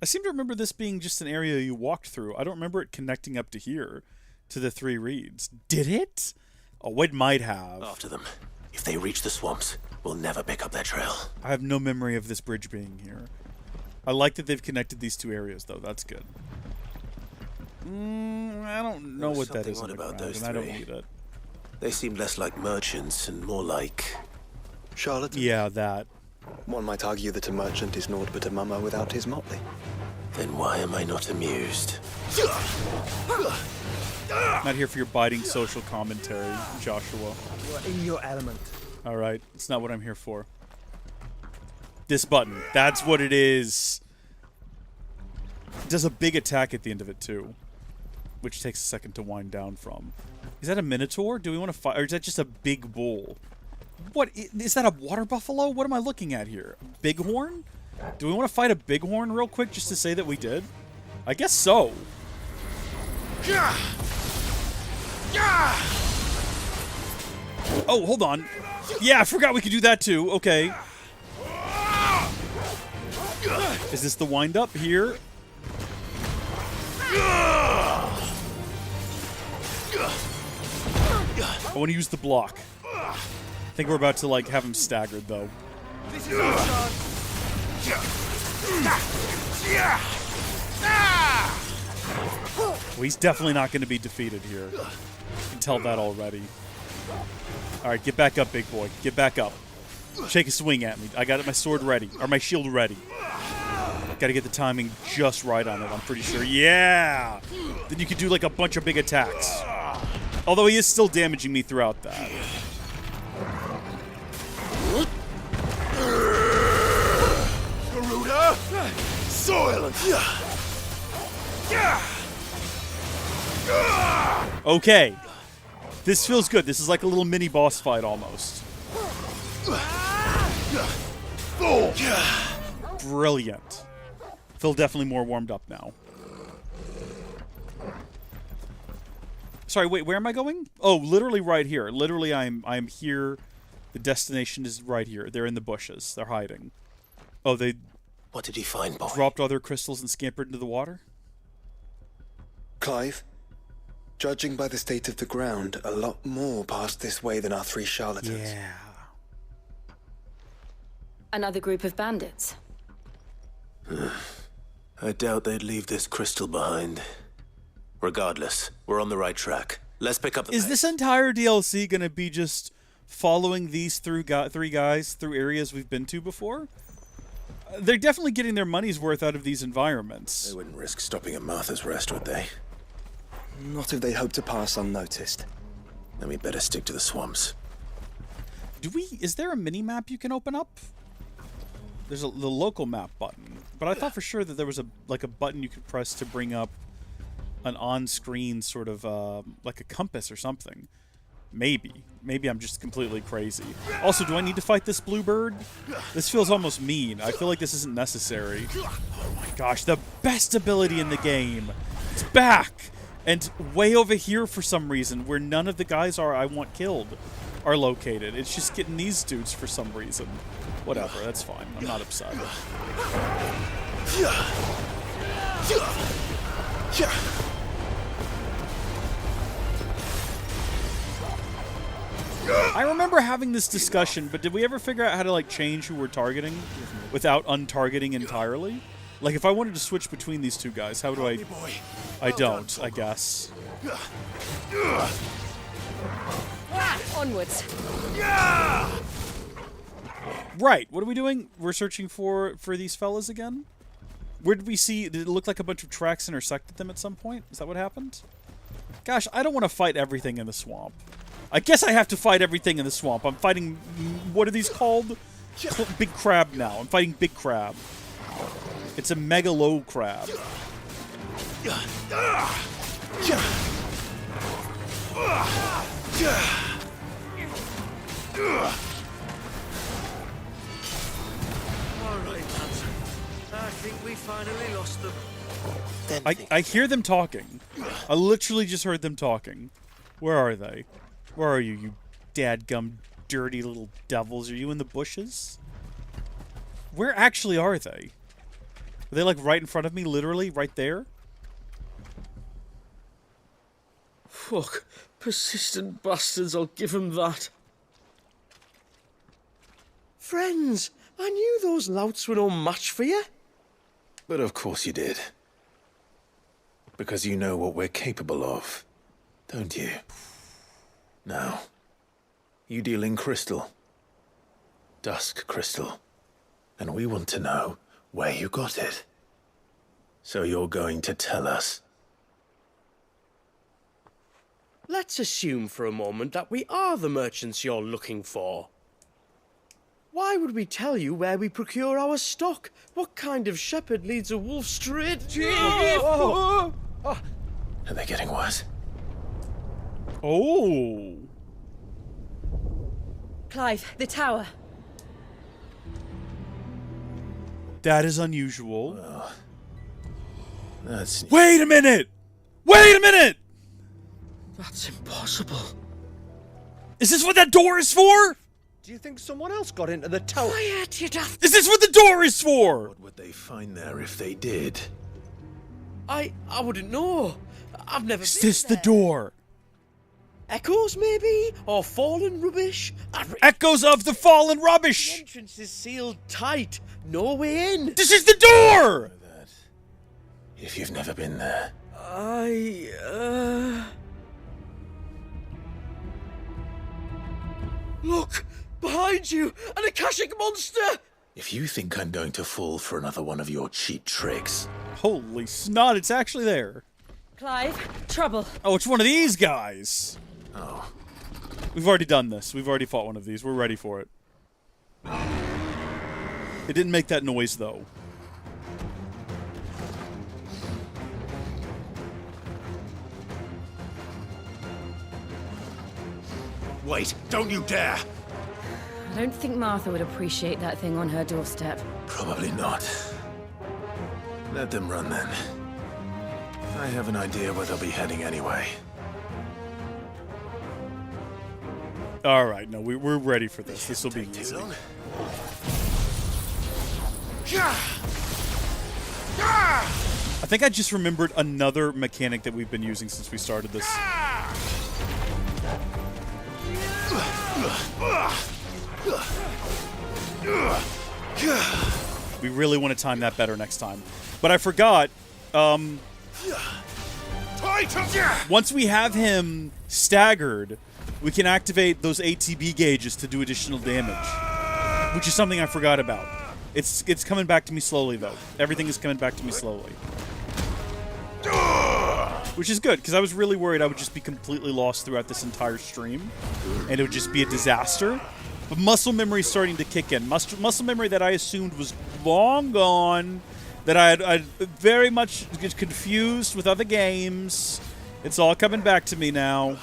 I seem to remember this being just an area you walked through. I don't remember it connecting up to here, to the 3 reeds. Did it? Oh, it might have. After them. If they reach the swamps, we'll never pick up their trail. I have no memory of this bridge being here. I like that they've connected these 2 areas, though. That's good. I don't know what that is about those and I don't 3. need it. They seemed less like merchants and more like... Charlatans? Yeah, that. One might argue that a merchant is naught but a mummer without his motley. Then why am I not amused? Not here for your biting social commentary, Joshua. You are in your element. Alright, it's not what I'm here for. This button. That's what it is. It does a big attack at the end of it, too. Which takes a second to wind down from. Is that a minotaur? Do we want to fight? Or is that just a big bull? What? Is that a water buffalo? What am I looking at here? A bighorn? Do we want to fight a bighorn real quick just to say that we did? I guess so. Oh, hold on. Yeah, I forgot we could do that too. Okay. Is this the wind up here? I want to use the block. I think we're about to like have him staggered though. This is our chance. Well, he's definitely not going to be defeated here. You can tell that already. Alright, get back up, big boy. Get back up. Take a swing at me. I got my sword ready. Or my shield ready. Gotta get the timing just right on it, I'm pretty sure. Yeah! Then you could do like a bunch of big attacks. Although he is still damaging me throughout that. Garuda! Silence! Okay. This feels good. This is like a little mini boss fight almost. Brilliant. Feel definitely more warmed up now. Sorry, wait, where am I going? Oh, literally right here. Literally, I'm here. The destination is right here. They're in the bushes. They're hiding. Oh, they... What did you find, boy? Dropped all their crystals and scampered into the water? Clive, judging by the state of the ground, a lot more passed this way than our 3 charlatans. Yeah. Another group of bandits. I doubt they'd leave this crystal behind. Regardless, we're on the right track. Let's pick up the Is pace. this entire DLC gonna be just following these 3 guys through areas we've been to before? They're definitely getting their money's worth out of these environments. They wouldn't risk stopping at Martha's Rest, would they? Not if they hope to pass unnoticed. Then we better stick to the swamps. Is there a mini-map you can open up? There's the local map button. But I thought for sure that there was a button you could press to bring up an on-screen sort of, like a compass or something. Maybe. Maybe I'm just completely crazy. Also, do I need to fight this bluebird? This feels almost mean. I feel like this isn't necessary. Oh my gosh, the best ability in the game. It's back! And way over here for some reason, where none of the guys I want killed are located. It's just getting these dudes for some reason. Whatever, that's fine. I'm not upset. I remember having this discussion, but did we ever figure out how to, like, change who we're targeting without untargeting entirely? Like, if I wanted to switch between these two guys, how do I... I don't, I guess. Onwards. Right, what are we doing? We're searching for these fellas again? Where did we see... Did it look like a bunch of tracks intersected them at some point? Is that what happened? Gosh, I don't want to fight everything in the swamp. I guess I have to fight everything in the swamp. I'm fighting... What are these called? Big crab now. I'm fighting big crab. It's a megalo crab. Alright, lads. I think we finally lost them. I hear them talking. I literally just heard them talking. Where are they? Where are you dadgum dirty little devils? Are you in the bushes? Where actually are they? Are they like right in front of me, literally? Right there? Fuck. Persistent bastards, I'll give them that. Friends, I knew those louts were no match for you. But of course you did. Because you know what we're capable of, don't you? Now, you deal in crystal. Dusk crystal. And we want to know where you got it. So you're going to tell us. Let's assume for a moment that we are the merchants you're looking for. Why would we tell you where we procure our stock? What kind of shepherd leads a wolf straight? Are they getting worse? Oh. Clive, the tower. That is unusual. Well, that's... Wait a minute! Wait a minute! That's impossible. Is this what that door is for? Do you think someone else got into the tower? Quiet, you daft... Is this what the door is for? What would they find there if they did? I wouldn't know. I've never Is been this the there. door? Echoes, maybe? Or fallen rubbish? Echoes of the fallen The rubbish! entrance is sealed tight. No way in. This is the door! If you've never been there. Look! Behind you! An Akashic monster! If you think I'm going to fall for another one of your cheap tricks... Holy snot, it's actually there. Clive, trouble. Oh, it's one of these guys. Oh. We've already done this. We've already fought one of these. We're ready for it. It didn't make that noise, though. Wait, don't you dare! I don't think Martha would appreciate that thing on her doorstep. Probably not. Let them run then. I have an idea where they'll be heading anyway. Alright, no, we're ready for this. This will be easy. I think I just remembered another mechanic that we've been using since we started this. We really want to time that better next time. But I forgot, once we have him staggered, we can activate those ATB gauges to do additional damage. Which is something I forgot about. It's coming back to me slowly, though. Everything is coming back to me slowly. Which is good, because I was really worried I would just be completely lost throughout this entire stream. And it would just be a disaster. But muscle memory is starting to kick in. Muscle memory that I assumed was long gone. That I'd very much confused with other games. It's all coming back to me now.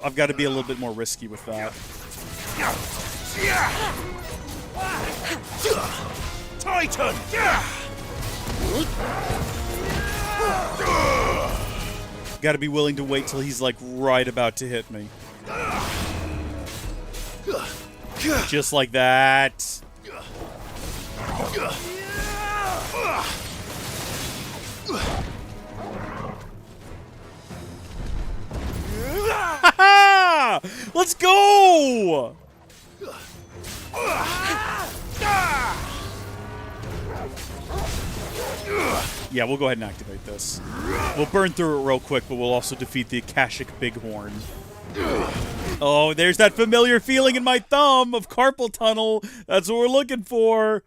I've got to be a little bit more risky with that. Titan! Got to be willing to wait till he's like right about to hit me. Just like that. Let's go! Yeah, we'll go ahead and activate this. We'll burn through it real quick, but we'll also defeat the Akashic Bighorn. Oh, there's that familiar feeling in my thumb of carpal tunnel. That's what we're looking for.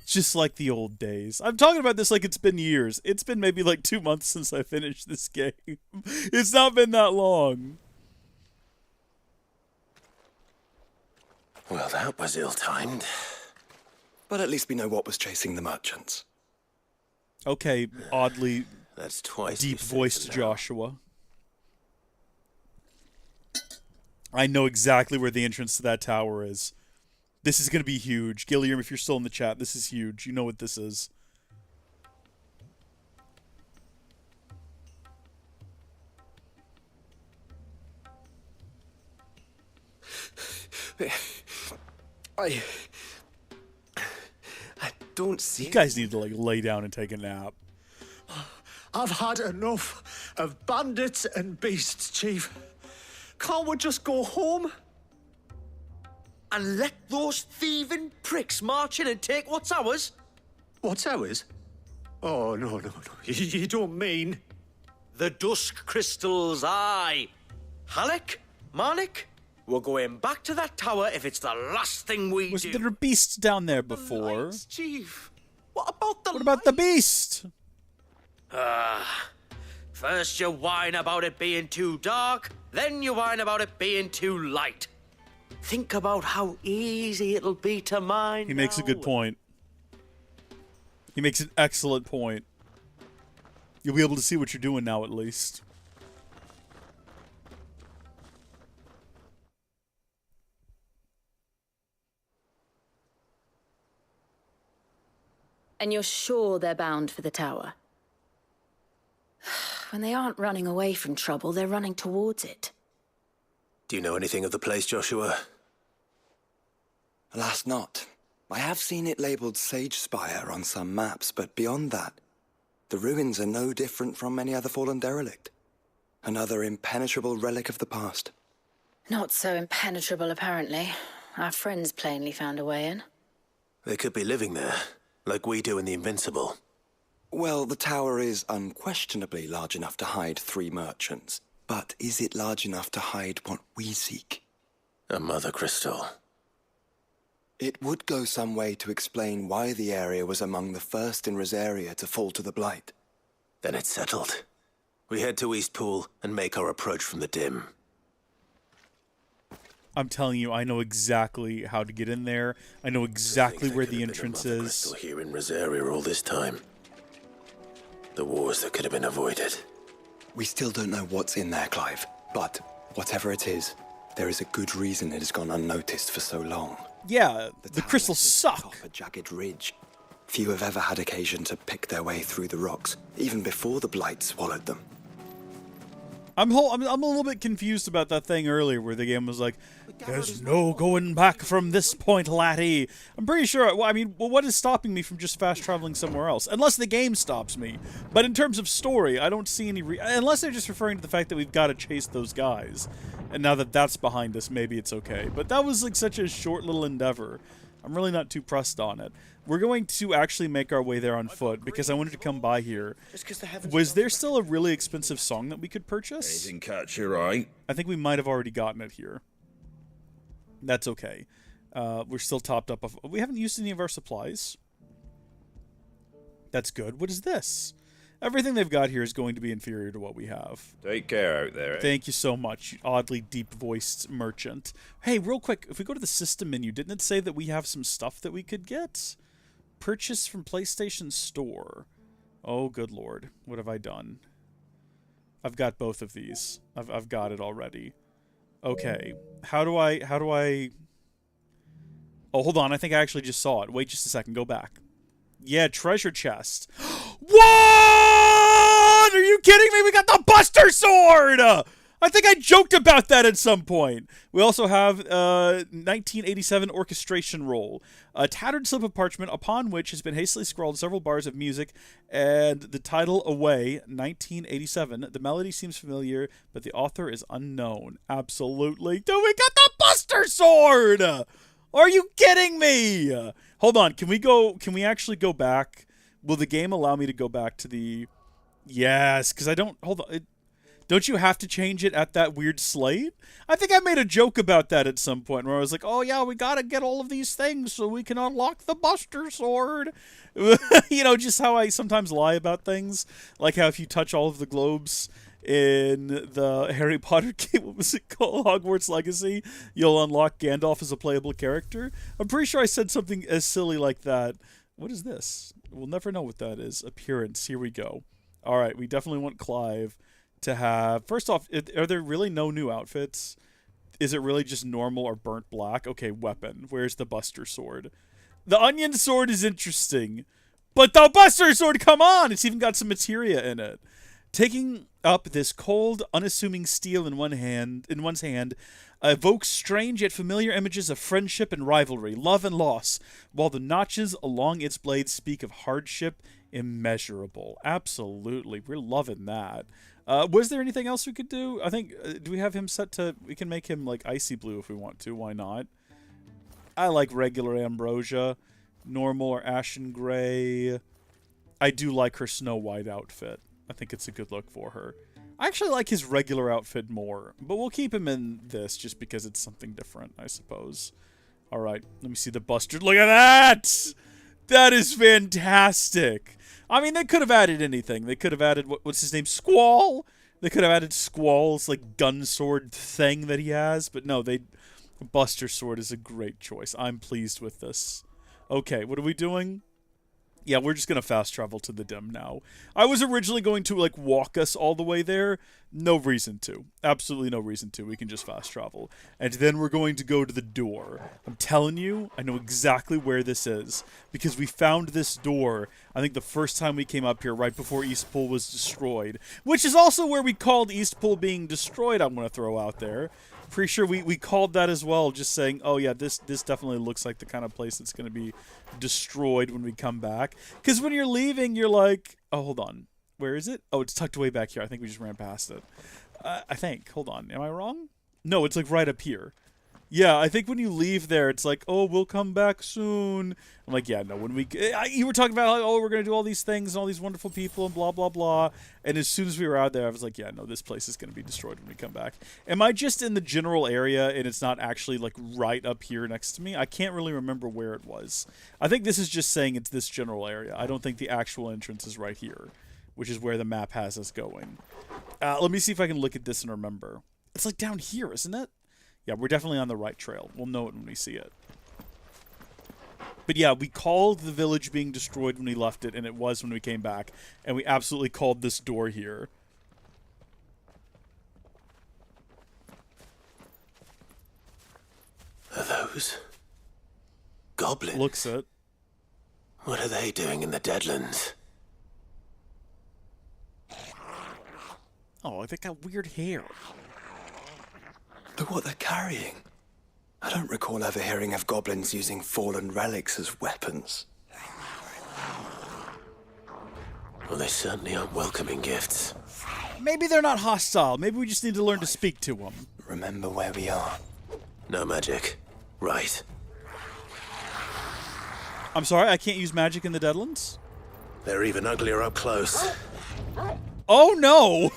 Just like the old days. I'm talking about this like it's been years. It's been maybe like 2 months since I finished this game. It's not been that long. Well, that was ill-timed. But at least we know what was chasing the merchants. Okay, oddly That's twice deep-voiced Joshua. I know exactly where the entrance to that tower is. This is going to be huge. Gilliam, if you're still in the chat, this is huge. You know what this is. I don't see. You guys need to like lay down and take a nap. I've had enough of bandits and beasts, Chief. Can't we just go home? And let those thieving pricks march in and take what's ours? What's ours? Oh, no. You don't mean... The dusk crystals, aye. Halleck, Marnik, we're going back to that tower if it's the last thing we do. There were beasts down there before. Lights, Chief. What about the What about the beast? First you whine about it being too dark, then you whine about it being too light. Think about how easy it'll be to mine. He makes a good point. He makes an excellent point. You'll be able to see what you're doing now, at least. And you're sure they're bound for the tower? When they aren't running away from trouble, they're running towards it. Do you know anything of the place, Joshua? Alas, not. I have seen it labelled Sage Spire on some maps, but beyond that, the ruins are no different from any other fallen derelict. Another impenetrable relic of the past. Not so impenetrable, apparently. Our friends plainly found a way in. They could be living there, like we do in the Invincible. Well, the tower is unquestionably large enough to hide 3 merchants. But is it large enough to hide what we seek? A mother crystal. It would go some way to explain why the area was among the first in Rosaria to fall to the Blight. Then it's settled. We head to Eastpool and make our approach from the dim. I'm telling you, I know exactly how to get in there. I know exactly where the entrance is. Still here in Rosaria all this time. The wars that could have been avoided. We still don't know what's in there, Clive. But whatever it is, there is a good reason it has gone unnoticed for so long. Yeah, the crystals suck. A jagged ridge. Few have ever had occasion to pick their way through the rocks, even before the Blight swallowed them. I'm a little bit confused about that thing earlier where the game was like, there's no going back from this point, laddie. I'm pretty sure, what is stopping me from just fast traveling somewhere else? Unless the game stops me. But in terms of story, I don't see any unless they're just referring to the fact that we've got to chase those guys. And now that that's behind us, maybe it's okay. But that was like such a short little endeavor. I'm really not too pressed on it. We're going to actually make our way there on foot because I wanted to come by here. Was there still a really expensive song that we could purchase? Anything catch your eye? I think we might have already gotten it here. That's okay. We're still topped up. We haven't used any of our supplies. That's good. What is this? Everything they've got here is going to be inferior to what we have. Take care out there. Thank you so much, oddly deep-voiced merchant. Hey, real quick, if we go to the system menu, didn't it say that we have some stuff that we could get? Purchase from PlayStation Store. Oh, good lord. What have I done? I've got both of these. I've got it already. Okay. How do I... Oh, hold on. I think I actually just saw it. Wait just a second. Go back. Yeah, treasure chest. What? Are you kidding me? We got the Buster Sword! I think I joked about that at some point. We also have 1987 orchestration roll. A tattered slip of parchment upon which has been hastily scrawled several bars of music and the title Away, 1987. The melody seems familiar, but the author is unknown. Absolutely. Dude, we got the Buster Sword! Are you kidding me? Hold on. Can we actually go back? Will the game allow me to go back to the... Yes, because I don't... Hold on. Don't you have to change it at that weird slate? I think I made a joke about that at some point where I was like, oh yeah, we gotta get all of these things so we can unlock the Buster Sword. You know, just how I sometimes lie about things. Like how if you touch all of the globes in the Harry Potter game, what was it called? Hogwarts Legacy, you'll unlock Gandalf as a playable character. I'm pretty sure I said something as silly like that. What is this? We'll never know what that is. Appearance. Here we go. Alright, we definitely want Clive to have... First off, are there really no new outfits? Is it really just normal or burnt black? Okay, weapon. Where's the Buster Sword? The Onion Sword is interesting. But the Buster Sword, come on! It's even got some materia in it. Taking up this cold, unassuming steel in one's hand evokes strange yet familiar images of friendship and rivalry, love and loss, while the notches along its blade speak of hardship immeasurable. Absolutely. We're loving that. Was there anything else we could do? I think, do we have him set to... We can make him, like, icy blue if we want to. Why not? I like regular ambrosia. Normal or ashen gray. I do like her Snow White outfit. I think it's a good look for her. I actually like his regular outfit more, but we'll keep him in this just because it's something different, I suppose. Alright, let me see the Buster. Look at that! That is fantastic! I mean, they could have added anything. They could have added, what's his name? Squall? They could have added Squall's, like, gun sword thing that he has, but no, Buster Sword is a great choice. I'm pleased with this. Okay, what are we doing? Yeah, we're just gonna fast travel to the dim now. I was originally going to, like, walk us all the way there. No reason to. Absolutely no reason to. We can just fast travel. And then we're going to go to the door. I'm telling you, I know exactly where this is. Because we found this door, I think the first time we came up here, right before Eastpool was destroyed. Which is also where we called Eastpool being destroyed, I'm gonna throw out there. Pretty sure we called that as well, just saying, oh yeah, this definitely looks like the kind of place that's going to be destroyed when we come back. Because when you're leaving, you're like, oh, hold on. Where is it? Oh, it's tucked away back here. I think we just ran past it. I think. Hold on. Am I wrong? No, it's like right up here. Yeah, I think when you leave there, it's like, oh, we'll come back soon. I'm like, yeah, no, when we... You were talking about, like, oh, we're going to do all these things and all these wonderful people and blah, blah, blah. And as soon as we were out there, I was like, yeah, no, this place is going to be destroyed when we come back. Am I just in the general area and it's not actually, like, right up here next to me? I can't really remember where it was. I think this is just saying it's this general area. I don't think the actual entrance is right here, which is where the map has us going. Let me see if I can look at this and remember. It's, like, down here, isn't it? Yeah, we're definitely on the right trail. We'll know it when we see it. But yeah, we called the village being destroyed when we left it, and it was when we came back. And we absolutely called this door here. Are those goblins? Looks it. What are they doing in the Deadlands? Oh, they got weird hair. Look what they're carrying. I don't recall ever hearing of goblins using fallen relics as weapons. Well, they certainly aren't welcoming gifts. Maybe they're not hostile. Maybe we just need to learn to speak to them. Remember where we are. No magic. Right. I'm sorry, I can't use magic in the Deadlands? They're even uglier up close. Oh, no!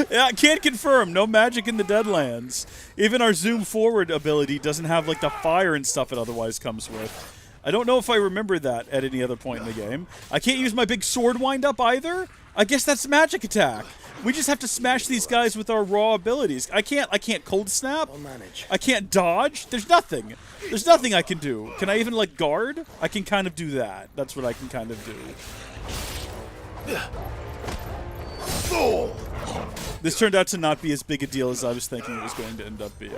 Yeah, I can't confirm. No magic in the Deadlands. Even our zoom forward ability doesn't have, like, the fire and stuff it otherwise comes with. I don't know if I remember that at any other point in the game. I can't use my big sword wind-up either? I guess that's magic attack. We just have to smash these guys with our raw abilities. I can't cold snap. I can't dodge. There's nothing. There's nothing I can do. Can I even, like, guard? I can kind of do that. That's what I can kind of do. This turned out to not be as big a deal as I was thinking it was going to end up being.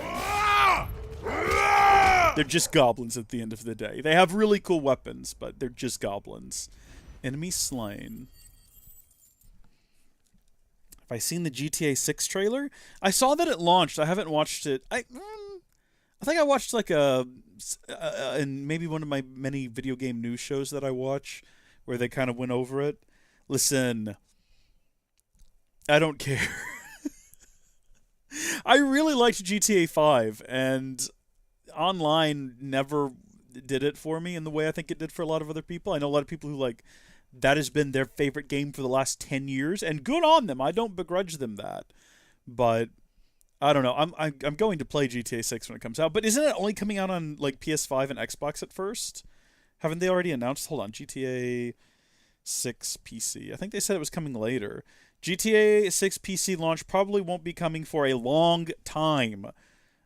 They're just goblins at the end of the day. They have really cool weapons, but they're just goblins. Enemy slain. Have I seen the GTA 6 trailer? I saw that it launched. I haven't watched it. I think I watched like in maybe one of my many video game news shows that I watch where they kind of went over it. Listen, I don't care. I really liked GTA 5, and online never did it for me in the way I think it did for a lot of other people. I know a lot of people who like that has been their favorite game for the last 10 years, and good on them. I don't begrudge them that. But I don't know. I'm going to play GTA 6 when it comes out, but isn't it only coming out on like PS5 and Xbox at first? Haven't they already announced? Hold on, GTA 6 PC. I think they said it was coming later. GTA 6 PC launch probably won't be coming for a long time,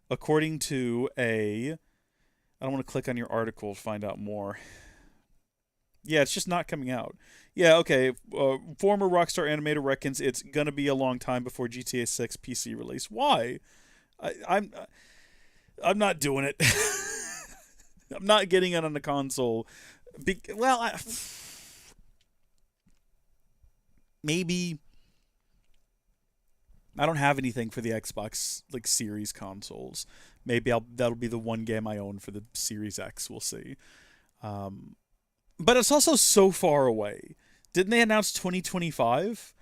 according to a... I don't want to click on your article to find out more. Yeah, it's just not coming out. Yeah, okay. Former Rockstar animator reckons it's going to be a long time before GTA 6 PC release. Why? I'm not doing it. I'm not getting it on the console. Maybe... I don't have anything for the Xbox like Series consoles. Maybe that'll be the one game I own for the Series X. We'll see. But it's also so far away. Didn't they announce 2025?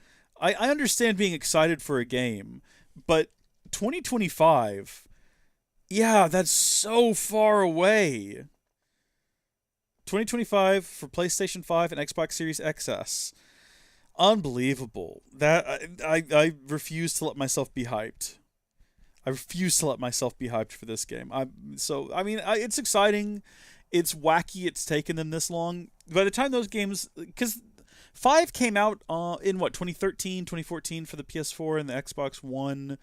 I understand being excited for a game, but 2025, yeah, that's so far away. 2025 for PlayStation 5 and Xbox Series XS. Unbelievable. That I refuse to let myself be hyped. I refuse to let myself be hyped for this game. It's exciting. It's wacky. It's taken them this long. By the time those games, because 5 came out in 2013, 2014 for the PS4 and the Xbox One,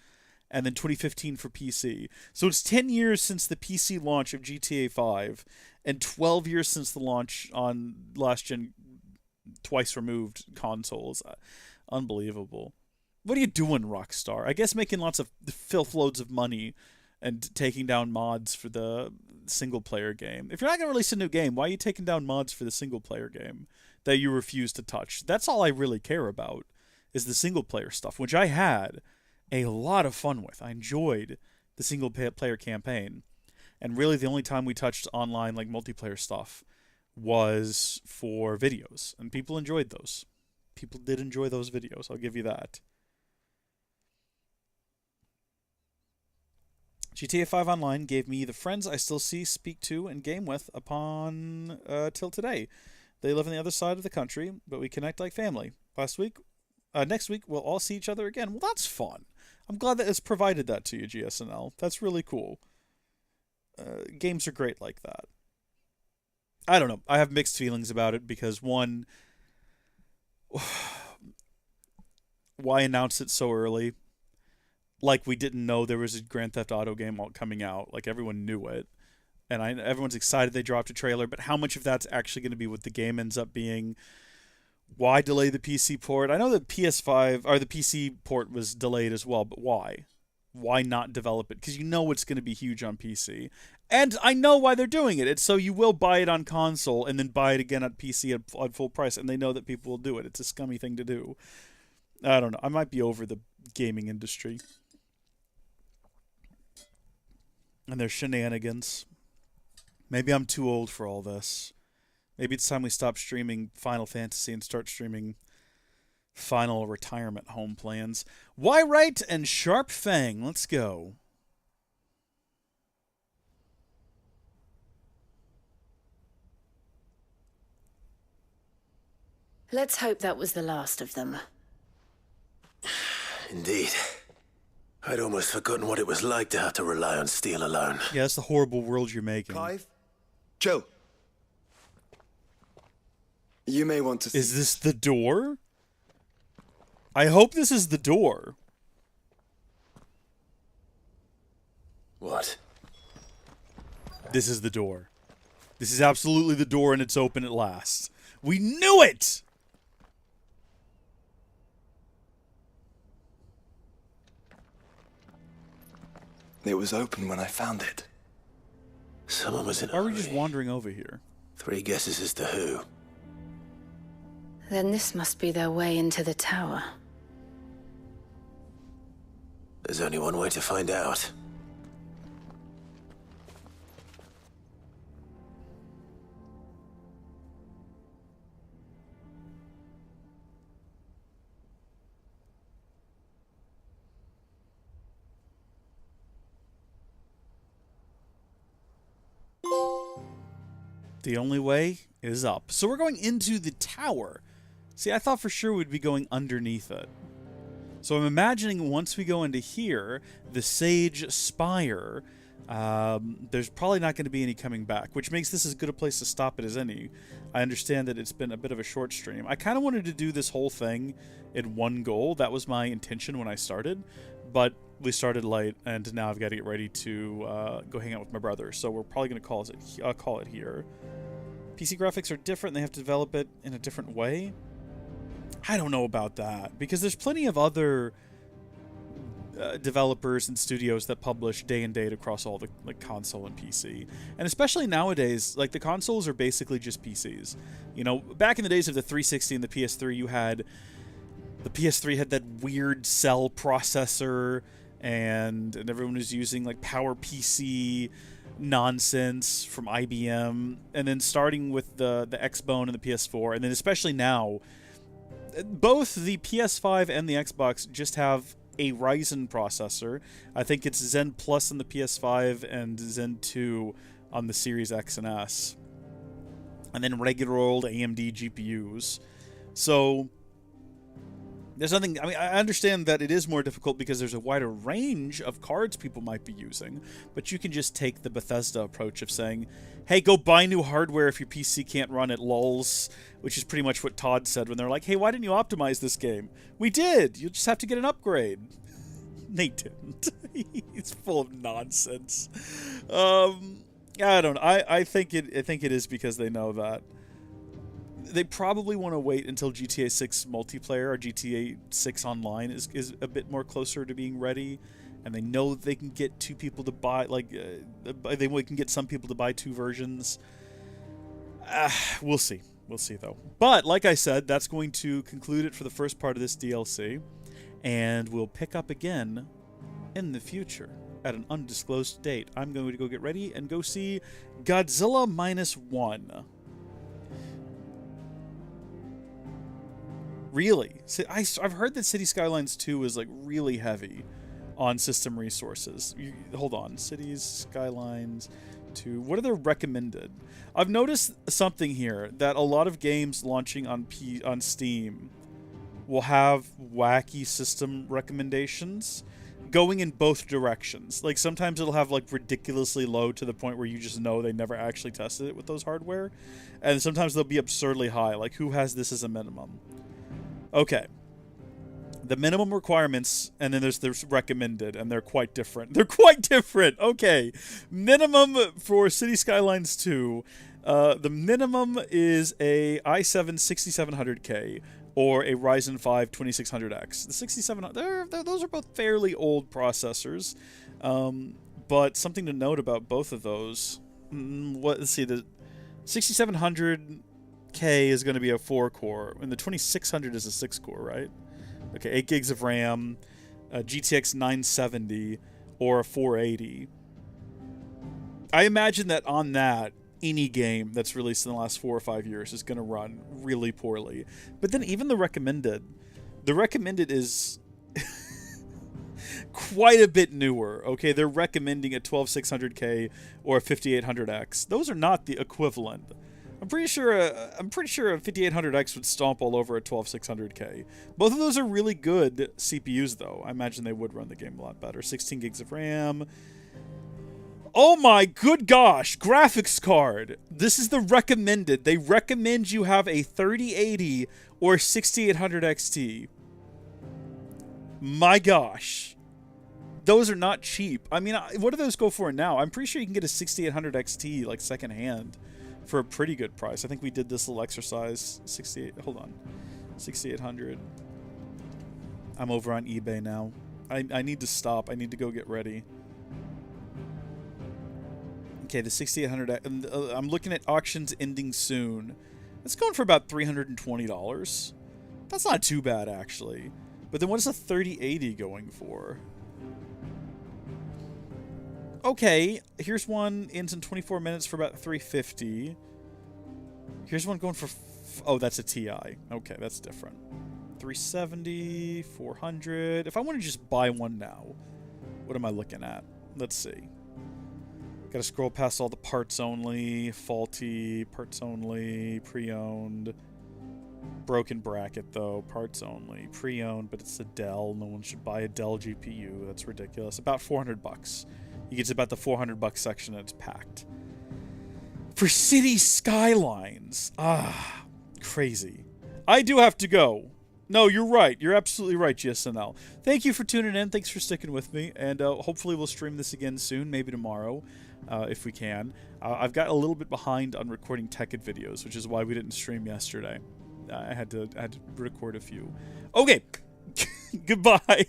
and then 2015 for PC. So it's 10 years since the PC launch of GTA 5, and 12 years since the launch on last gen. Twice removed consoles. Unbelievable. What are you doing, Rockstar? I guess making lots of filth loads of money and taking down mods for the single-player game. If you're not going to release a new game, why are you taking down mods for the single-player game that you refuse to touch? That's all I really care about, is the single-player stuff, which I had a lot of fun with. I enjoyed the single-player campaign. And really the only time we touched online like multiplayer stuff was for videos, and people enjoyed those. People did enjoy those videos, I'll give you that. GTA 5 Online gave me the friends I still see, speak to, and game with upon till today. They live on the other side of the country, but we connect like family. Next week, we'll all see each other again. Well, that's fun. I'm glad that it's provided that to you, GSNL. That's really cool. Games are great like that. I don't know. I have mixed feelings about it because, one, why announce it so early? Like we didn't know there was a Grand Theft Auto game coming out. Like everyone knew it. And everyone's excited they dropped a trailer, but how much of that's actually going to be what the game ends up being? Why delay the PC port? I know the PS5 or the PC port was delayed as well, but why? Why not develop it? Because you know it's going to be huge on PC. And I know why they're doing it. It's so you will buy it on console and then buy it again at PC at full price, and they know that people will do it. It's a scummy thing to do. I don't know. I might be over the gaming industry and their shenanigans. Maybe I'm too old for all this. Maybe it's time we stop streaming Final Fantasy and start streaming Final Retirement Home Plans. Why Right and Sharp Fang. Let's go. Let's hope that was the last of them. Indeed. I'd almost forgotten what it was like to have to rely on steel alone. Yeah, that's the horrible world you're making. Clive? Joe. You may want to... Is this the door? I hope this is the door. What? This is the door. This is absolutely the door, and it's open at last. We knew it! It was open when I found it. Someone was in Why are we just wandering over here? 3 guesses as to who. Then this must be their way into the tower. There's only one way to find out. The only way is up. So we're going into the tower. See, I thought for sure we'd be going underneath it. So I'm imagining once we go into here, the Sage Spire, there's probably not going to be any coming back, which makes this as good a place to stop it as any. I understand that it's been a bit of a short stream. I kind of wanted to do this whole thing in one goal. That was my intention when I started, but we started late, and now I've got to get ready to go hang out with my brother. So we're probably going to call it here. PC graphics are different. They have to develop it in a different way. I don't know about that, because there's plenty of other developers and studios that publish day and date across all the console and PC. And especially nowadays, the consoles are basically just PCs. You know, back in the days of the 360 and the PS3, you had the PS3 had that weird cell processor, and everyone was using PowerPC nonsense from IBM, and then starting with the Xbone and the PS4, and then especially now, both the PS5 and the Xbox just have a Ryzen processor. I think it's Zen Plus on the PS5 and Zen 2 on the Series X and S. And then regular old AMD GPUs. So there's nothing, I mean, I understand that it is more difficult because there's a wider range of cards people might be using, but you can just take the Bethesda approach of saying, hey, go buy new hardware if your PC can't run it, lols, which is pretty much what Todd said when they're like, hey, why didn't you optimize this game? We did! You just have to get an upgrade. They didn't. He's full of nonsense. I don't know. I think it is because they know that. They probably want to wait until GTA 6 multiplayer or GTA 6 online is a bit more closer to being ready, and they know they can get two people to buy, they can get some people to buy 2 versions. We'll see. We'll see, though. But, like I said, that's going to conclude it for the first part of this DLC, and we'll pick up again in the future at an undisclosed date. I'm going to go get ready and go see Godzilla -1. Really? I've heard that City Skylines 2 is really heavy on system resources. Hold on. Cities, Skylines 2. What are their recommended? I've noticed something here, that a lot of games launching on Steam will have wacky system recommendations going in both directions. Sometimes it'll have ridiculously low to the point where you just know they never actually tested it with those hardware. And sometimes they'll be absurdly high, who has this as a minimum? Okay. The minimum requirements, and then there's recommended, and they're quite different. They're quite different! Okay. Minimum for City Skylines 2, the minimum is a i7 6700K or a Ryzen 5 2600X. The 6700, those are both fairly old processors, but something to note about both of those. Let's see, the 6700K is going to be a 4-core, and the 2600 is a 6-core, right? Okay, 8 gigs of RAM, a GTX 970, or a 480. I imagine that on that, any game that's released in the last 4 or 5 years is going to run really poorly. But then even the recommended is quite a bit newer. Okay, they're recommending a 12600K or a 5800X. Those are not the equivalent. I'm pretty sure a 5800X would stomp all over a 12600K. Both of those are really good CPUs, though. I imagine they would run the game a lot better. 16 gigs of RAM. Oh my good gosh, graphics card. This is the recommended. They recommend you have a 3080 or 6800 XT. My gosh. Those are not cheap. I mean, what do those go for now? I'm pretty sure you can get a 6800 XT secondhand for a pretty good price. I think we did this little exercise. 6800. I'm over on eBay now. I need to stop. I need to go get ready. Okay, the 6800. I'm looking at auctions ending soon. It's going for about $320. That's not too bad, actually. But then what is a 3080 going for? Okay, here's one ends in 24 minutes for about $350. Here's one going for... oh, that's a TI. Okay, that's different. $370, $400. If I want to just buy one now, what am I looking at? Let's see. Gotta scroll past all the parts only, faulty, parts only, pre-owned. Broken bracket, though. Parts only. Pre-owned, but it's a Dell. No one should buy a Dell GPU. That's ridiculous. About $400. You get to about the $400 section and it's packed. For City Skylines. Ah, crazy. I do have to go. No, you're right. You're absolutely right, GSNL. Thank you for tuning in. Thanks for sticking with me. And hopefully we'll stream this again soon, maybe tomorrow, if we can. I've got a little bit behind on recording Tekkit videos, which is why we didn't stream yesterday. I had to record a few. Okay. Goodbye.